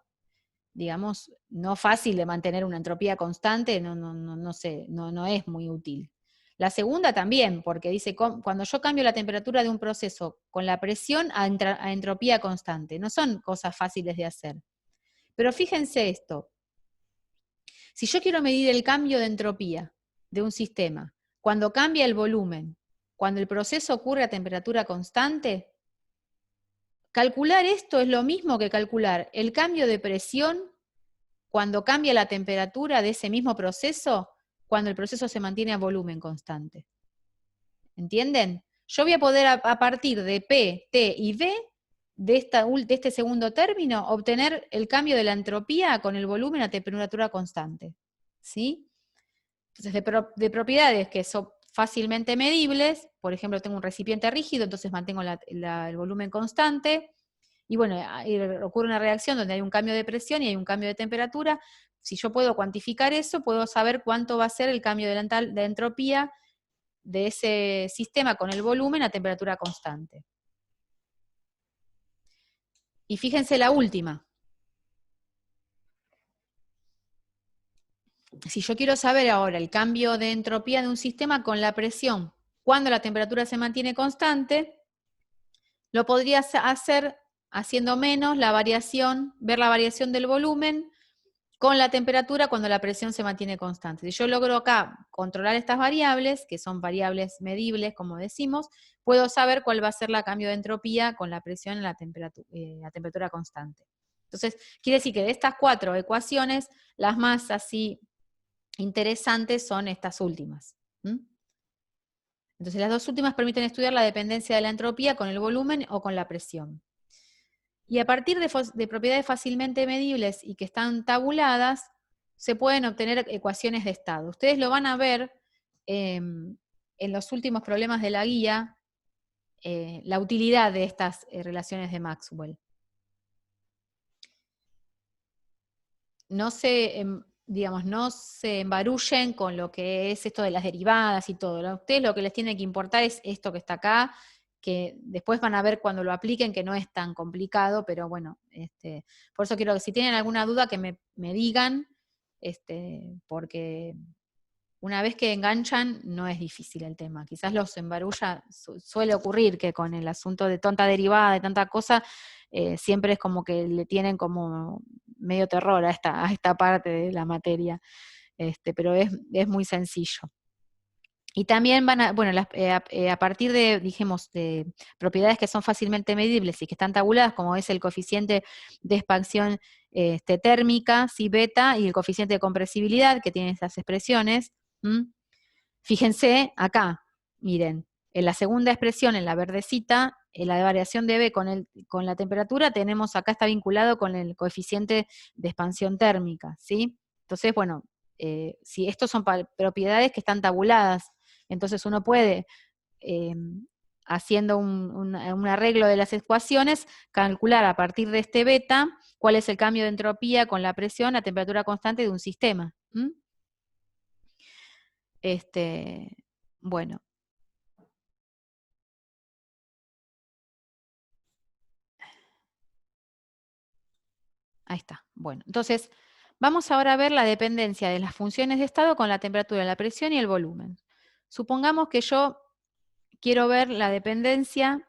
digamos, no fácil de mantener una entropía constante, no sé, no es muy útil. La segunda también, porque dice, cuando yo cambio la temperatura de un proceso con la presión a entropía constante, no son cosas fáciles de hacer. Pero fíjense esto, si yo quiero medir el cambio de entropía de un sistema, cuando cambia el volumen, cuando el proceso ocurre a temperatura constante, calcular esto es lo mismo que calcular el cambio de presión cuando cambia la temperatura de ese mismo proceso, cuando el proceso se mantiene a volumen constante. ¿Entienden? Yo voy a poder a partir de P, T y V, de este segundo término, obtener el cambio de la entropía con el volumen a temperatura constante. ¿Sí? Entonces, de propiedades que son fácilmente medibles, por ejemplo, tengo un recipiente rígido, entonces mantengo el volumen constante, y bueno, ocurre una reacción donde hay un cambio de presión y hay un cambio de temperatura. Si yo puedo cuantificar eso, puedo saber cuánto va a ser el cambio de entropía de ese sistema con el volumen a temperatura constante. Y fíjense la última. Si yo quiero saber ahora el cambio de entropía de un sistema con la presión, cuando la temperatura se mantiene constante, lo podría hacer haciendo menos la variación, ver la variación del volumen con la temperatura cuando la presión se mantiene constante. Si yo logro acá controlar estas variables, que son variables medibles, como decimos, puedo saber cuál va a ser el cambio de entropía con la presión en la temperatura constante. Entonces, quiere decir que de estas 4 ecuaciones, las más así interesantes son estas últimas. Entonces, las 2 últimas permiten estudiar la dependencia de la entropía con el volumen o con la presión. Y a partir de propiedades fácilmente medibles y que están tabuladas, se pueden obtener ecuaciones de estado. Ustedes lo van a ver en los últimos problemas de la guía, la utilidad de estas relaciones de Maxwell. No se, digamos, no se embarullen con lo que es esto de las derivadas y todo. A ustedes lo que les tiene que importar es esto que está acá, que después van a ver cuando lo apliquen que no es tan complicado, pero bueno, por eso quiero que si tienen alguna duda que me digan, porque una vez que enganchan no es difícil el tema. Quizás los embarulla, suele ocurrir que con el asunto de tanta derivada, de tanta cosa, siempre es como que le tienen como medio terror a esta parte de la materia, pero es muy sencillo. Y también van a, bueno, a partir de, dijimos, de propiedades que son fácilmente medibles y que están tabuladas, como es el coeficiente de expansión térmica, ¿sí? Beta, y el coeficiente de compresibilidad, que tienen esas expresiones. Fíjense acá, miren, en la segunda expresión, en la verdecita, en la de variación de B con la temperatura, tenemos acá está vinculado con el coeficiente de expansión térmica, ¿sí? Entonces, bueno, si estos son propiedades que están tabuladas, entonces uno puede, haciendo un arreglo de las ecuaciones, calcular a partir de este beta cuál es el cambio de entropía con la presión a temperatura constante de un sistema. Bueno. Ahí está. Bueno, entonces, vamos ahora a ver la dependencia de las funciones de estado con la temperatura, la presión y el volumen. Supongamos que yo quiero ver la dependencia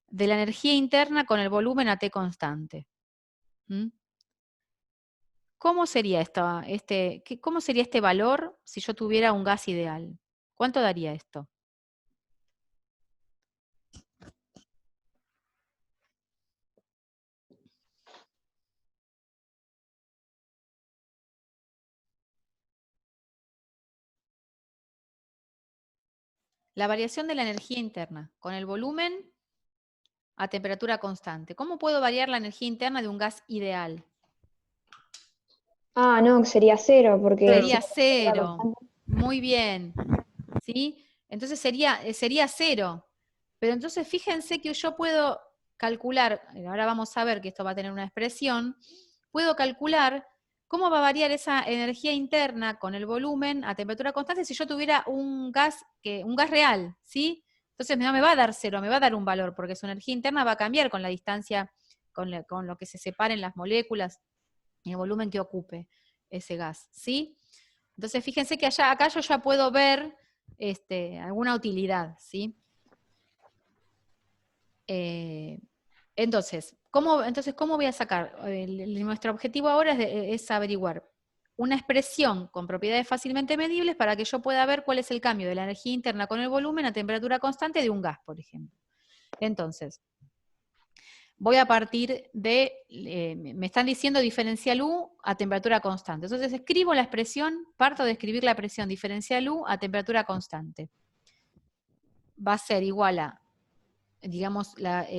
de la energía interna con el volumen a T constante. ¿Cómo sería cómo sería este valor si yo tuviera un gas ideal? ¿Cuánto daría esto? La variación de la energía interna con el volumen a temperatura constante. ¿Cómo puedo variar la energía interna de un gas ideal? Ah, no, sería 0, porque Sería si 0. Muy bien. ¿Sí? Entonces sería 0. Pero entonces fíjense que yo puedo calcular, ahora vamos a ver que esto va a tener una expresión, puedo calcular cómo va a variar esa energía interna con el volumen a temperatura constante si yo tuviera un gas real, ¿sí? Entonces no me va a dar 0, me va a dar un valor, porque su energía interna va a cambiar con la distancia, con lo que se separen las moléculas y el volumen que ocupe ese gas, ¿sí? Entonces fíjense que acá yo ya puedo ver alguna utilidad, ¿sí? Entonces, ¿cómo voy a sacar? Nuestro objetivo ahora es averiguar una expresión con propiedades fácilmente medibles para que yo pueda ver cuál es el cambio de la energía interna con el volumen a temperatura constante de un gas, por ejemplo. Entonces, voy a partir de, me están diciendo diferencial U a temperatura constante. Entonces escribo la expresión, parto de escribir la expresión diferencial U a temperatura constante. Va a ser igual a, digamos,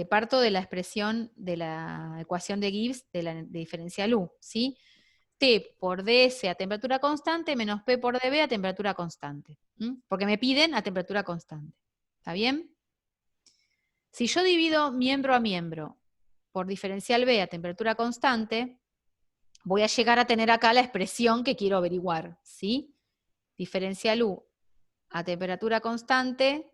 parto de la expresión de la ecuación de Gibbs de diferencial U, ¿sí? T por ds a temperatura constante menos P por dB a temperatura constante. Porque me piden a temperatura constante. ¿Está bien? Si yo divido miembro a miembro por diferencial B a temperatura constante, voy a llegar a tener acá la expresión que quiero averiguar, ¿sí? Diferencial U a temperatura constante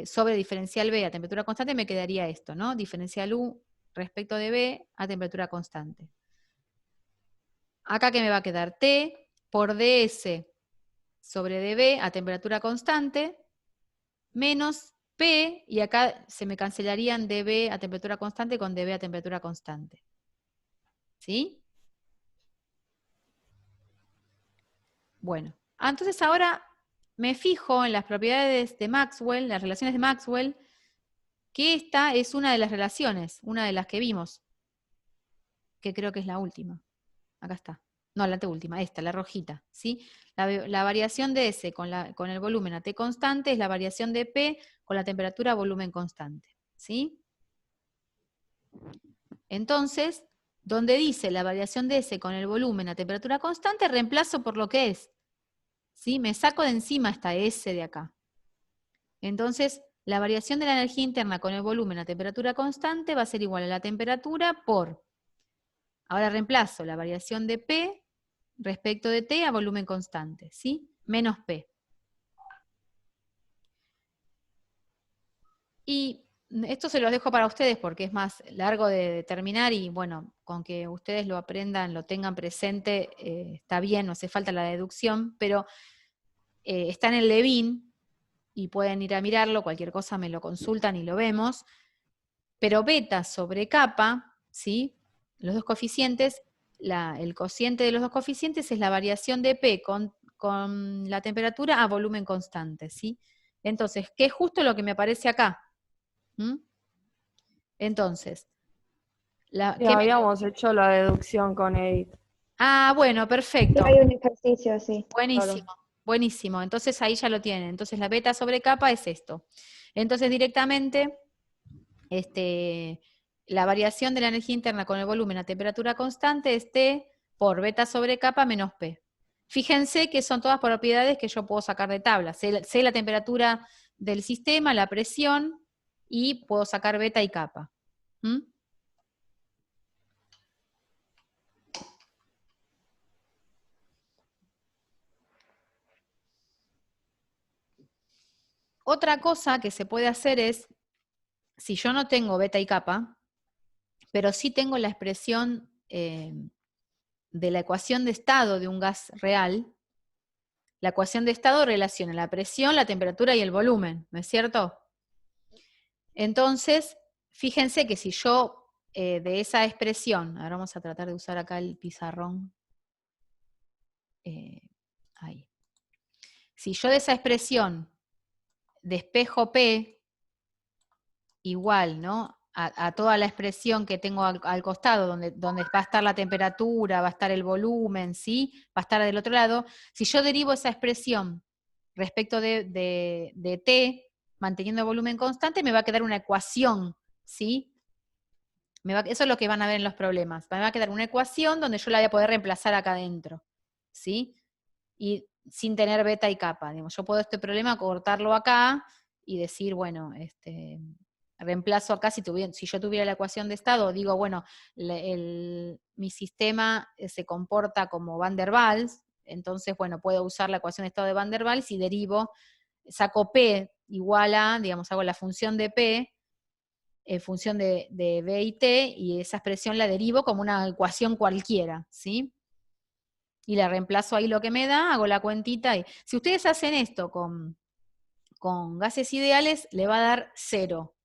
sobre diferencial B a temperatura constante me quedaría esto, ¿no? Diferencial U respecto de B a temperatura constante. Acá que me va a quedar T por ds sobre dB a temperatura constante menos P, y acá se me cancelarían dB a temperatura constante con dB a temperatura constante. ¿Sí? Bueno, entonces ahora me fijo en las propiedades de Maxwell, las relaciones de Maxwell, que esta es una de las relaciones, una de las que vimos, que creo que es la última. Acá está. No, la anteúltima, esta, la rojita, ¿sí? La variación de S con el volumen a T constante es la variación de P con la temperatura a volumen constante, ¿sí? Entonces, donde dice la variación de S con el volumen a temperatura constante, reemplazo por lo que es, ¿sí? Me saco de encima esta S de acá. Entonces, la variación de la energía interna con el volumen a temperatura constante va a ser igual a la temperatura por, ahora reemplazo la variación de P respecto de T a volumen constante, ¿sí? Menos P. Y esto se los dejo para ustedes porque es más largo de determinar y bueno, con que ustedes lo aprendan, lo tengan presente, está bien, no hace falta la deducción, pero está en el Levin y pueden ir a mirarlo, cualquier cosa me lo consultan y lo vemos, pero beta sobre kappa, ¿sí? Los dos coeficientes, el cociente de los dos coeficientes es la variación de P con la temperatura a volumen constante, ¿sí? Entonces, ¿qué es justo lo que me aparece acá? ¿Mm? Entonces, Sí, habíamos hecho la deducción con Edith. Ah, bueno, perfecto. Hay un ejercicio así. Buenísimo, Claro. buenísimo. Entonces ahí ya lo tienen. Entonces la beta sobre kappa es esto. Entonces directamente, la variación de la energía interna con el volumen a temperatura constante es T por beta sobre kappa menos P. Fíjense que son todas propiedades que yo puedo sacar de tabla. Sé la temperatura del sistema, la presión, y puedo sacar beta y kappa. ¿Mm? Otra cosa que se puede hacer es, si yo no tengo beta y kappa, pero sí tengo la expresión de la ecuación de estado de un gas real, la ecuación de estado relaciona la presión, la temperatura y el volumen, ¿no es cierto? Entonces, fíjense que si yo de esa expresión, ahora vamos a tratar de usar acá el pizarrón, ahí. Si yo de esa expresión despejo P igual, ¿no? A toda la expresión que tengo al costado, donde va a estar la temperatura, va a estar el volumen, ¿sí? Va a estar del otro lado. Si yo derivo esa expresión respecto de T, manteniendo el volumen constante, me va a quedar una ecuación, ¿sí? Eso es lo que van a ver en los problemas. Me va a quedar una ecuación donde yo la voy a poder reemplazar acá adentro, ¿sí? Y sin tener beta y kappa. Digamos, yo puedo este problema cortarlo acá y decir, bueno, reemplazo acá, si yo tuviera la ecuación de estado, digo, bueno, mi sistema se comporta como Van der Waals, entonces, bueno, puedo usar la ecuación de estado de Van der Waals y derivo, saco P igual a, digamos, hago la función de P, función de B y T, y esa expresión la derivo como una ecuación cualquiera, ¿sí? Y la reemplazo ahí lo que me da, hago la cuentita, y si ustedes hacen esto con gases ideales, le va a dar 0.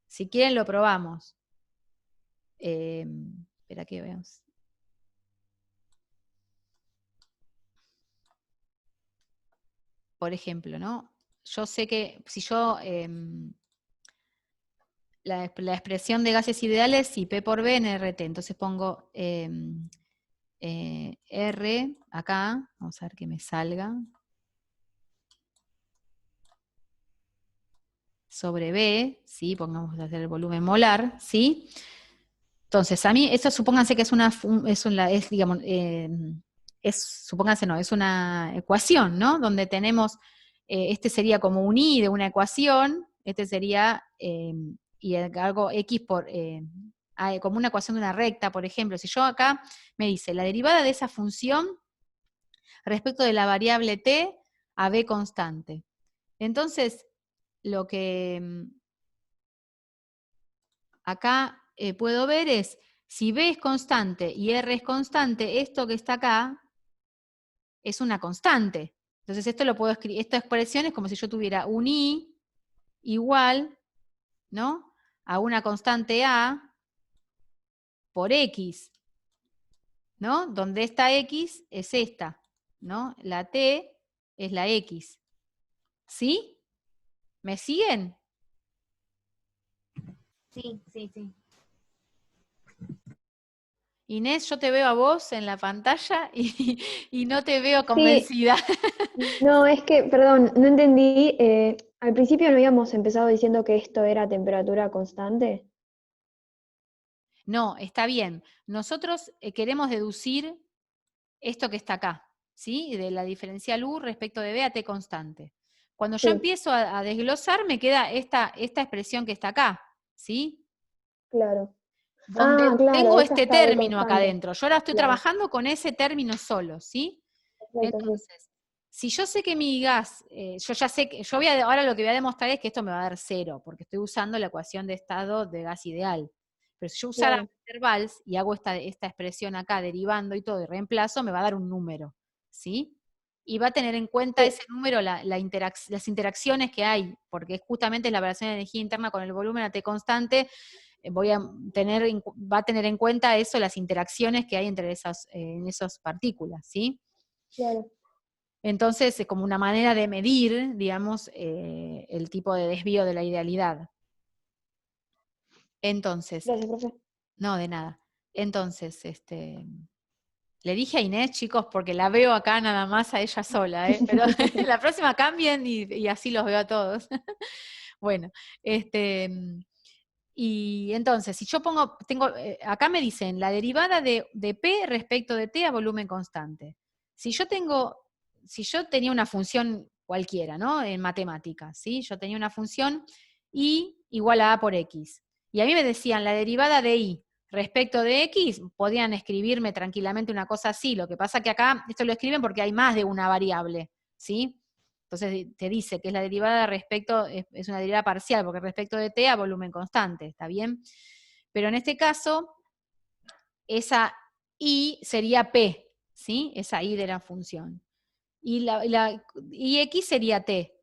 Si quieren lo probamos. Espera que veamos. Por ejemplo, ¿no? Yo sé que si yo, la expresión de gases ideales, si P por B en RT, entonces pongo R acá, vamos a ver que me salga. Sobre B, ¿sí? Pongamos a hacer el volumen molar, ¿sí? Entonces, a mí, esto supónganse que es una ecuación, ¿no? Donde tenemos, este sería como un I de una ecuación, este sería, y algo X por, como una ecuación de una recta, por ejemplo. Si yo acá me dice, la derivada de esa función respecto de la variable t a b constante. Entonces, lo que acá puedo ver es, si B es constante y R es constante, esto que está acá es una constante. Entonces esto lo puedo escribir, esta expresión es como si yo tuviera un I igual, ¿no?, a una constante A por X, ¿no? Donde esta X es esta, ¿no? La T es la X. ¿Sí? ¿Me siguen? Sí, sí, sí. Inés, yo te veo a vos en la pantalla y no te veo convencida. No, es que, perdón, no entendí. Al principio no habíamos empezado diciendo que esto era temperatura constante. No, está bien. Nosotros queremos deducir esto que está acá, ¿sí? De la diferencial U respecto de B a T constante. Cuando yo Sí, empiezo a desglosar, me queda esta expresión que está acá, ¿sí? claro. Donde Ah, claro, tengo esa este está de término acá constante. adentro. Yo ahora estoy Claro, trabajando con ese término solo, ¿sí? perfecto, sí. Entonces, si yo sé que mi gas, yo ya sé que, ahora lo que voy a demostrar es que esto me va a dar 0, porque estoy usando la ecuación de estado de gas ideal. Pero si yo usara Claro. Van der Waals y hago esta expresión acá, derivando y todo, y reemplazo, me va a dar un número, ¿sí? Y va a tener en cuenta Sí, ese número las interacciones que hay, porque justamente la variación de energía interna con el volumen a T constante, va a tener en cuenta eso, las interacciones que hay entre esas partículas, ¿sí? claro. Entonces, es como una manera de medir, digamos, el tipo de desvío de la idealidad. Entonces, Gracias, profe. no, de nada. Entonces, le dije a Inés, chicos, porque la veo acá nada más a ella sola, pero la próxima cambien y así los veo a todos. Bueno, y entonces, si yo acá me dicen la derivada de P respecto de T a volumen constante. Si yo tenía una función cualquiera, ¿no? En matemáticas, ¿sí? Yo tenía una función I igual a por X. Y a mí me decían la derivada de I respecto de X, podían escribirme tranquilamente una cosa así. Lo que pasa que acá, esto lo escriben porque hay más de una variable, ¿sí? Entonces te dice que es la derivada respecto, es una derivada parcial, porque respecto de T a volumen constante, ¿está bien? Pero en este caso, esa I sería P, ¿sí? Esa I de la función. Y X sería T,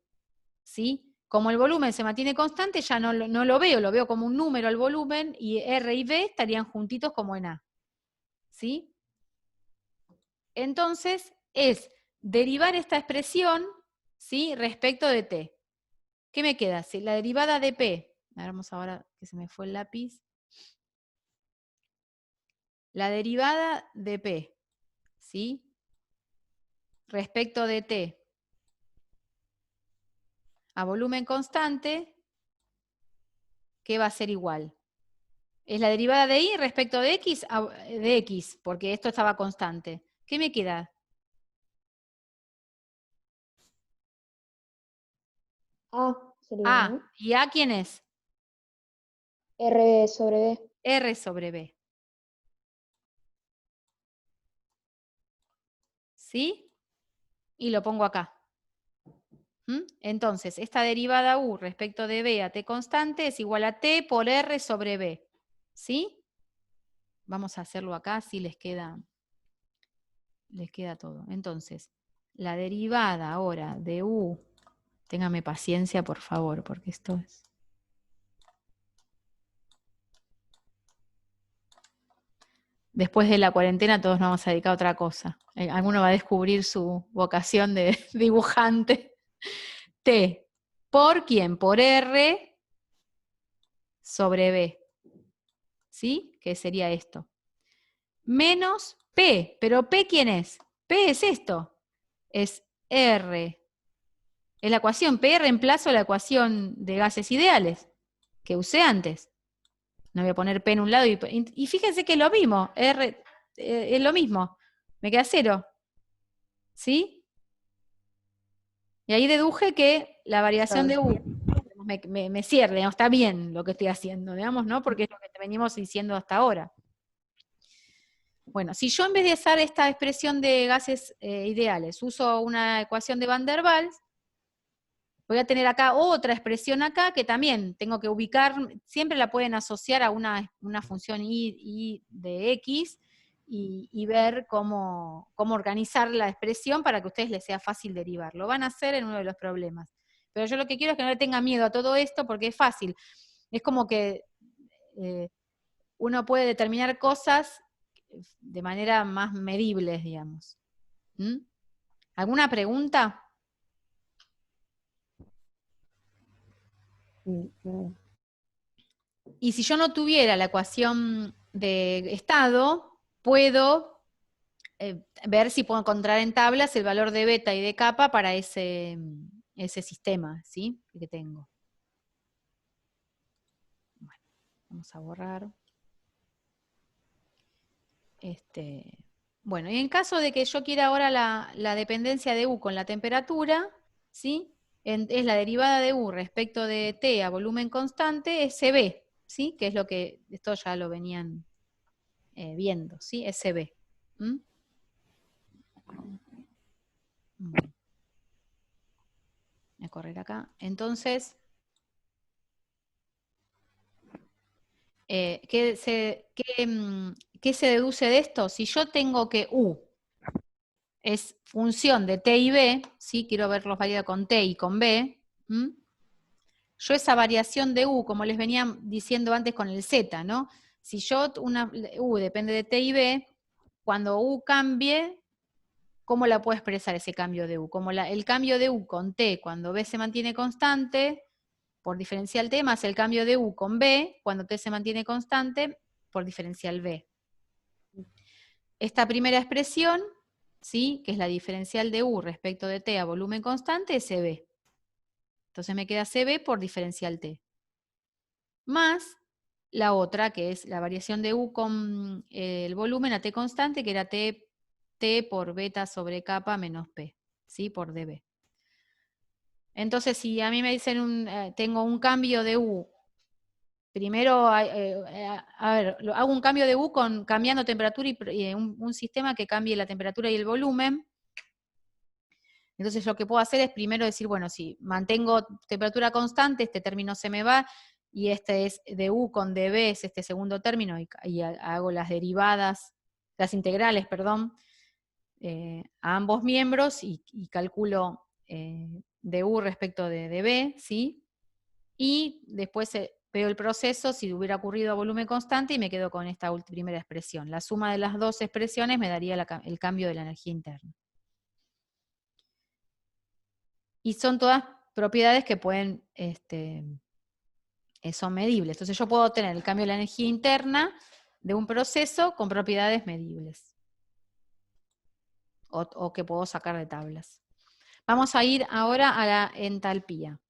¿sí? Como el volumen se mantiene constante, ya no lo veo como un número al volumen, y R y B estarían juntitos como en A, ¿sí? Entonces, es derivar esta expresión, ¿sí? Respecto de T. ¿Qué me queda? Si la derivada de P, vamos ahora que se me fue el lápiz. La derivada de P, ¿sí? Respecto de T a volumen constante, ¿qué va a ser igual? Es la derivada de Y respecto de X, porque esto estaba constante. ¿Qué me queda? A sería, A. ¿no? ¿Y A quién es? R sobre B. R sobre B. ¿Sí? Y lo pongo acá. Entonces, esta derivada U respecto de B a T constante es igual a T por R sobre B. ¿Sí? Vamos a hacerlo acá, así les queda todo. Entonces, la derivada ahora de U, téngame paciencia por favor, porque esto es... Después de la cuarentena todos nos vamos a dedicar a otra cosa. Alguno va a descubrir su vocación de dibujante. T, ¿por quién? Por R sobre B. ¿Sí? ¿Qué sería esto? Menos P. ¿Pero P quién es? P es esto. Es R. Es la ecuación. P reemplazo la ecuación de gases ideales que usé antes. No voy a poner P en un lado y fíjense que es lo mismo. R es lo mismo. Me queda 0. ¿Sí? Y ahí deduje que la variación de U me cierre, ¿no? Está bien lo que estoy haciendo, digamos, ¿no? Porque es lo que venimos diciendo hasta ahora. Bueno, si yo en vez de usar esta expresión de gases ideales, uso una ecuación de Van der Waals, voy a tener acá otra expresión acá que también tengo que ubicar, siempre la pueden asociar a una función y de X y ver cómo organizar la expresión para que a ustedes les sea fácil derivar. Lo van a hacer en uno de los problemas. Pero yo lo que quiero es que no le tenga miedo a todo esto porque es fácil. Es como que uno puede determinar cosas de manera más medibles, digamos. ¿Mm? ¿Alguna pregunta? Y si yo no tuviera la ecuación de estado, puedo ver si puedo encontrar en tablas el valor de beta y de kappa para ese sistema, ¿sí? Que tengo. Bueno, vamos a borrar. Bueno, y en caso de que yo quiera ahora la dependencia de U con la temperatura, ¿sí? Es la derivada de U respecto de T a volumen constante, es CB, ¿sí? Que es lo que, esto ya lo venían viendo, ¿sí? Es CB. ¿Mm? Bueno. Voy a correr acá. Entonces, ¿qué se deduce de esto? Si yo tengo que U es función de T y B, ¿sí? Quiero verlos variados con T y con B, yo esa variación de U, como les venía diciendo antes con el Z, ¿no? Si yo, U depende de T y B, cuando U cambie, ¿cómo la puedo expresar ese cambio de U? Como el cambio de U con T cuando B se mantiene constante, por diferencial T, más el cambio de U con B, cuando T se mantiene constante, por diferencial B. Esta primera expresión, ¿sí? Que es la diferencial de U respecto de T a volumen constante, es CB. Entonces me queda CB por diferencial T. Más la otra, que es la variación de U con el volumen a T constante, que era T por beta sobre kappa menos P, ¿sí? Por dB. Entonces, si a mí me dicen tengo un cambio de U, primero, hago un cambio de U cambiando temperatura y un sistema que cambie la temperatura y el volumen. Entonces lo que puedo hacer es primero decir, bueno, si mantengo temperatura constante, este término se me va, y este es de U con dB, es este segundo término, y hago las derivadas, las integrales, perdón, a ambos miembros, y calculo de U respecto de dB, ¿sí? Y después veo el proceso, si hubiera ocurrido a volumen constante, y me quedo con esta primera expresión. La suma de las dos expresiones me daría el cambio de la energía interna. Y son todas propiedades que pueden, son medibles. Entonces yo puedo tener el cambio de la energía interna de un proceso con propiedades medibles. O que puedo sacar de tablas. Vamos a ir ahora a la entalpía.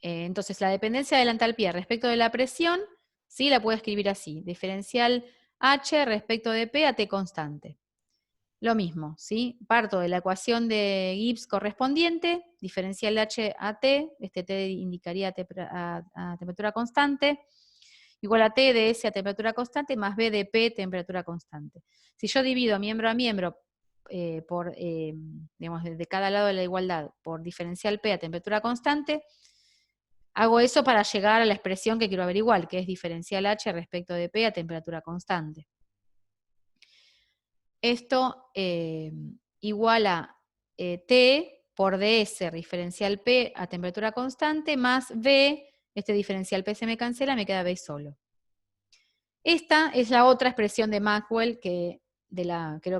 Entonces la dependencia de la entalpía respecto de la presión, ¿sí? La puedo escribir así. Diferencial H respecto de P a T constante. Lo mismo, ¿sí? Parto de la ecuación de Gibbs correspondiente, diferencial H a T, este T indicaría a temperatura constante, igual a T de S a temperatura constante, más B de P temperatura constante. Si yo divido miembro a miembro digamos, de cada lado de la igualdad por diferencial P a temperatura constante, hago eso para llegar a la expresión que quiero averiguar, que es diferencial H respecto de P a temperatura constante. Esto igual a T por ds diferencial P a temperatura constante, más V, este diferencial P se me cancela, me queda B solo. Esta es la otra expresión de Maxwell, creo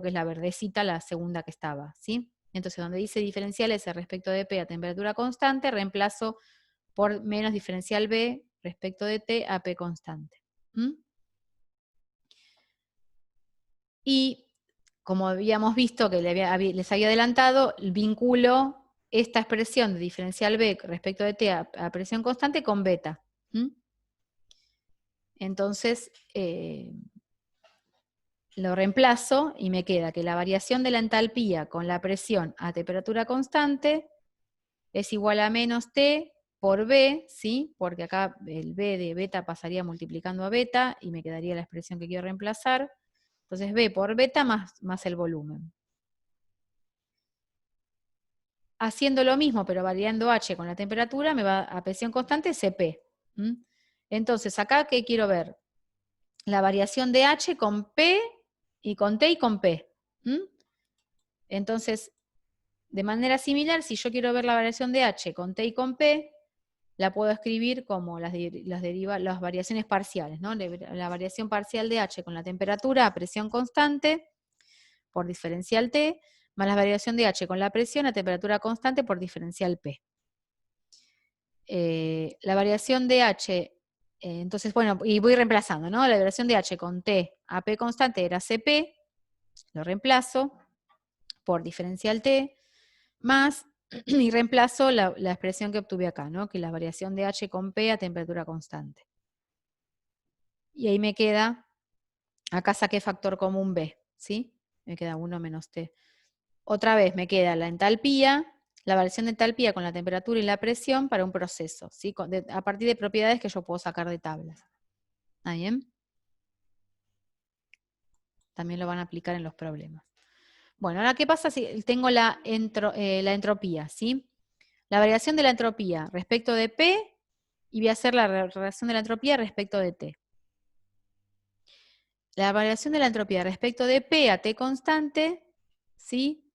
que es la verdecita, la segunda que estaba, ¿sí? Entonces, donde dice diferencial S respecto de P a temperatura constante, reemplazo por menos diferencial B respecto de T a P constante. Y como habíamos visto que les había adelantado, vinculo esta expresión de diferencial B respecto de T a presión constante con beta. Entonces, lo reemplazo y me queda que la variación de la entalpía con la presión a temperatura constante es igual a menos T por B, ¿sí? Porque acá el B de beta pasaría multiplicando a beta y me quedaría la expresión que quiero reemplazar. Entonces B por beta más el volumen. Haciendo lo mismo, pero variando H con la temperatura, me va a presión constante CP. Entonces, acá, ¿qué quiero ver? La variación de H con P, y con T y con P. Entonces, de manera similar, si yo quiero ver la variación de H con T y con P, la puedo escribir como las variaciones parciales, ¿no? La variación parcial de H con la temperatura a presión constante por diferencial T, más la variación de H con la presión a temperatura constante por diferencial P. La variación de H, entonces, bueno, y voy reemplazando, ¿no? La variación de H con T a P constante era CP, lo reemplazo por diferencial T, más, y reemplazo la expresión que obtuve acá, ¿no? Que es la variación de H con P a temperatura constante. Y ahí me queda, acá saqué factor común B, ¿sí? Me queda 1 menos T. Otra vez me queda la entalpía, la variación de entalpía con la temperatura y la presión para un proceso, ¿sí? A partir de propiedades que yo puedo sacar de tablas. ¿Está bien? También lo van a aplicar en los problemas. Bueno, ahora, ¿qué pasa si tengo la entropía, ¿sí? La variación de la entropía respecto de P, y voy a hacer la relación de la entropía respecto de T. La variación de la entropía respecto de P a T constante, ¿sí?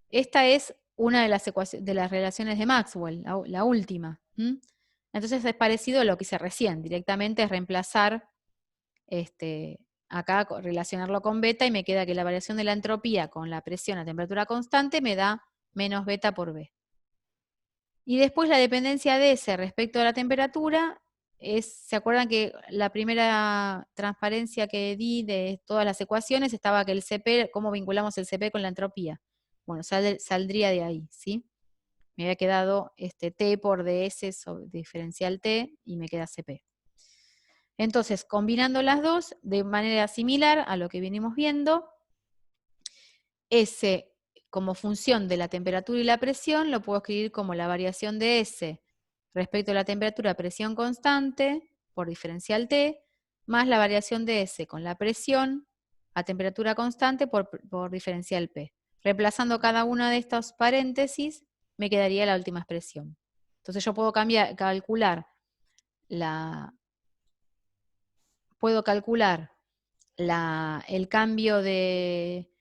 Esta es una de las relaciones de Maxwell, la última. Entonces es parecido a lo que hice recién. Directamente es reemplazar, acá relacionarlo con beta, y me queda que la variación de la entropía con la presión a temperatura constante me da menos beta por B. Y después la dependencia de S respecto a la temperatura ¿se acuerdan que la primera transparencia que di de todas las ecuaciones estaba que el CP, cómo vinculamos el CP con la entropía? Bueno, saldría de ahí, ¿sí? Me había quedado T por ds sobre diferencial T, y me queda CP. Entonces, combinando las dos, de manera similar a lo que venimos viendo, S como función de la temperatura y la presión lo puedo escribir como la variación de S respecto a la temperatura a presión constante por diferencial T, más la variación de S con la presión a temperatura constante por diferencial P. Reemplazando cada una de estos paréntesis, me quedaría la última expresión. Entonces yo puedo calcular el cambio de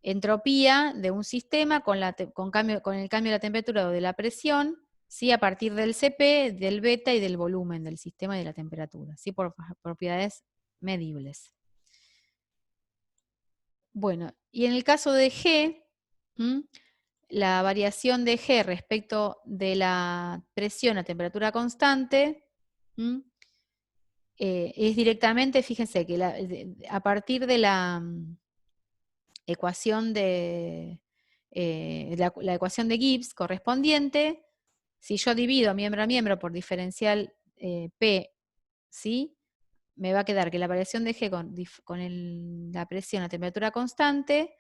entropía de un sistema con el cambio de la temperatura o de la presión, ¿sí? A partir del CP, del beta y del volumen del sistema y de la temperatura, ¿sí? Por propiedades medibles. Bueno, y en el caso de G, la variación de G respecto de la presión a temperatura constante, es directamente, fíjense, que a partir de la ecuación la ecuación de Gibbs correspondiente, si yo divido miembro a miembro por diferencial P, ¿sí? Me va a quedar que la variación de G con la presión a temperatura constante,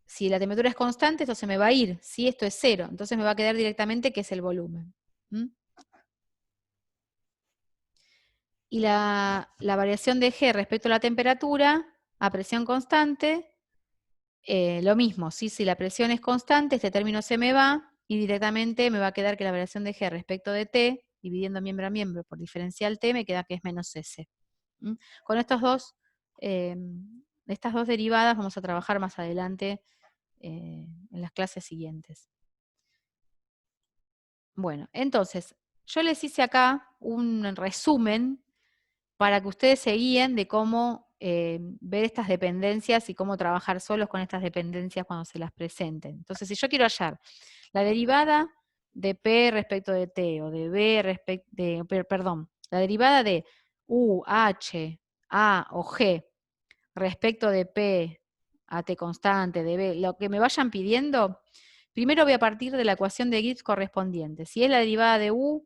si la temperatura es constante, esto se me va a ir, ¿sí? Esto es 0, entonces me va a quedar directamente que es el volumen. Y la variación de G respecto a la temperatura a presión constante, lo mismo, ¿sí? Si la presión es constante, este término se me va, y directamente me va a quedar que la variación de G respecto de T, dividiendo miembro a miembro por diferencial T, me queda que es menos S. Con estas dos derivadas vamos a trabajar más adelante en las clases siguientes. Bueno, entonces, yo les hice acá un resumen para que ustedes se guíen de cómo ver estas dependencias y cómo trabajar solos con estas dependencias cuando se las presenten. Entonces, si yo quiero hallar la derivada de P respecto de T, o de B respecto de, perdón, la derivada de U, H, A o G respecto de P a T constante, de B, lo que me vayan pidiendo, primero voy a partir de la ecuación de Gibbs correspondiente. Si es la derivada de U,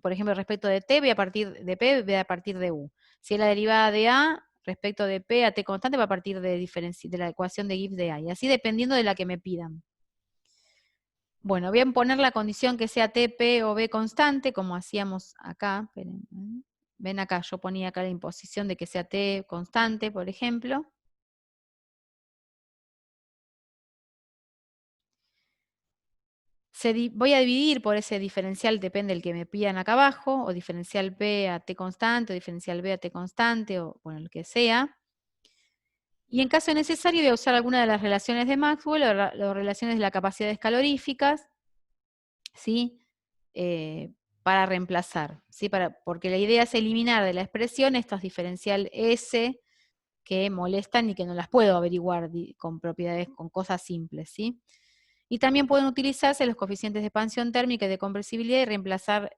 por ejemplo, respecto de T, voy a partir de P, voy a partir de U. Si es la derivada de A, respecto de P a T constante, va a partir de la ecuación de Gibbs de A. Y así dependiendo de la que me pidan. Bueno, voy a poner la condición que sea T, P o B constante, como hacíamos acá. Esperen, ven acá, yo ponía acá la imposición de que sea T constante, por ejemplo. Voy a dividir por ese diferencial, depende del que me pidan acá abajo, o diferencial P a T constante, o diferencial B a T constante, o bueno, el que sea. Y en caso necesario voy a usar alguna de las relaciones de Maxwell o las relaciones de las capacidades caloríficas, ¿sí? Para reemplazar, ¿sí? Porque la idea es eliminar de la expresión estos diferencial S que molestan y que no las puedo averiguar con propiedades, con cosas simples, ¿sí? Y también pueden utilizarse los coeficientes de expansión térmica y de compresibilidad y reemplazar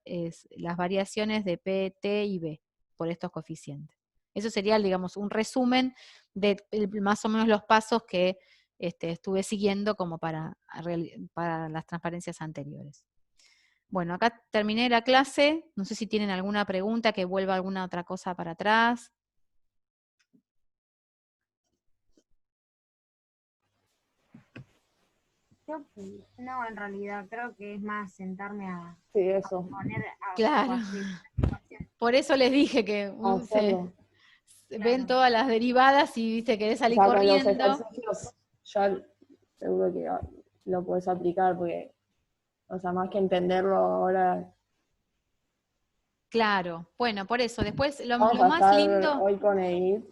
las variaciones de P, T y B por estos coeficientes. Eso sería, digamos, un resumen de más o menos los pasos que estuve siguiendo como para las transparencias anteriores. Bueno, acá terminé la clase. No sé si tienen alguna pregunta, que vuelva alguna otra cosa para atrás. No, en realidad creo que es más sentarme a Sí, eso. poner Claro. Por eso les dije que Hacerlo. ven todas las derivadas y viste querés O salir sea, con los corriendo. ejercicios ya seguro que lo puedes aplicar porque, o sea, más que entenderlo ahora. Claro, bueno, por eso. Después, lo Vamos a más estar lindo. hoy con Edith.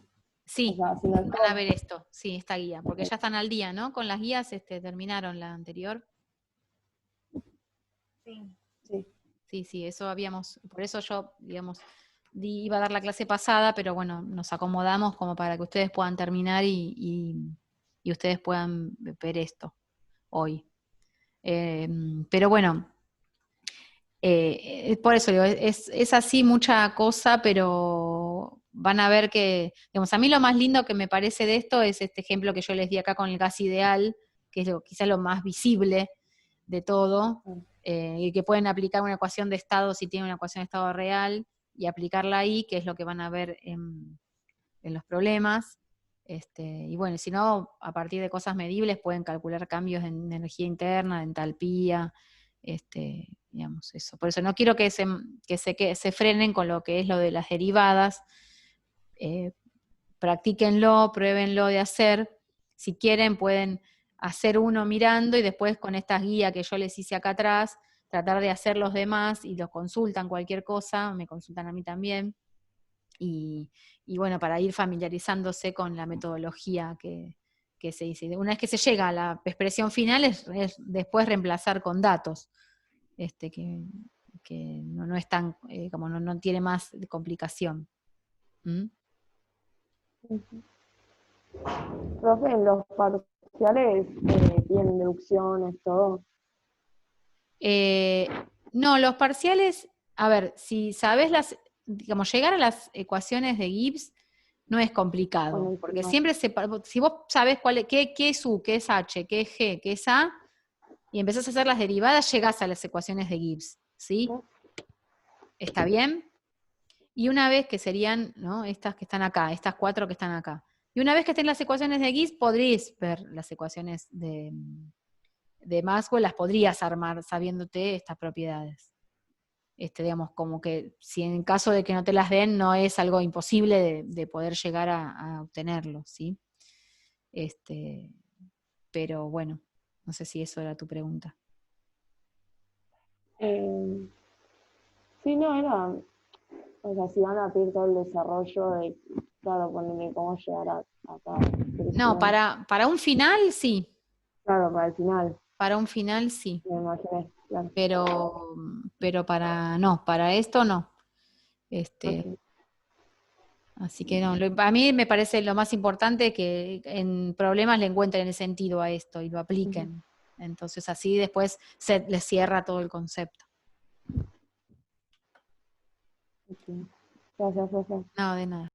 Sí, O sea, haciendo esto. van a ver esto, sí, esta guía, porque ya están al día, ¿no? Con las guías terminaron la anterior. Sí. Sí. Sí, eso habíamos, por eso yo, digamos, iba a dar la clase pasada, pero bueno, nos acomodamos como para que ustedes puedan terminar y ustedes puedan ver esto hoy. Pero bueno, por eso digo, es así mucha cosa, pero van a ver que, digamos, a mí lo más lindo que me parece de esto es este ejemplo que yo les di acá con el gas ideal, que es quizás lo más visible de todo, y que pueden aplicar una ecuación de estado si tienen una ecuación de estado real, y aplicarla ahí, que es lo que van a ver en los problemas. Y bueno, si no, a partir de cosas medibles pueden calcular cambios en energía interna, de entalpía, digamos eso. Por eso no quiero que se frenen con lo que es lo de las derivadas. Practíquenlo, pruébenlo de hacer. Si quieren pueden hacer uno mirando y después con estas guías que yo les hice acá atrás, tratar de hacer los demás y los consultan cualquier cosa, me consultan a mí también. Y bueno, para ir familiarizándose con la metodología que se dice. Una vez que se llega a la expresión final es después reemplazar con datos, que no es tan, como no tiene más complicación. ¿Mm? Profe, en los parciales tienen deducciones, todo. No, los parciales, a ver, si sabes digamos, llegar a las ecuaciones de Gibbs no es complicado, Bueno, porque no. siempre si vos sabés qué es U, qué es H, qué es G, qué es A, y empezás a hacer las derivadas, llegás a las ecuaciones de Gibbs, ¿sí? ¿Está bien? Y una vez que serían, ¿no?, estas que están acá, estas 4 que están acá. Y una vez que estén las ecuaciones de Gibbs, podréis ver las ecuaciones de Maxwell, las podrías armar sabiéndote estas propiedades. Digamos, como que si en caso de que no te las den, no es algo imposible de poder llegar a obtenerlo, ¿sí? Pero bueno, no sé si eso era tu pregunta. Sí, no, era, o sea, si van a pedir todo el desarrollo de, claro, ponerle cómo llegar acá. No, para un final sí. Claro, para el final. Para un final sí. Me imaginé, claro. Pero para esto no. Okay. Así que no, a mí me parece lo más importante que en problemas le encuentren el sentido a esto y lo apliquen. Entonces así después se les cierra todo el concepto. Okay. Gracias, profe. No, de nada.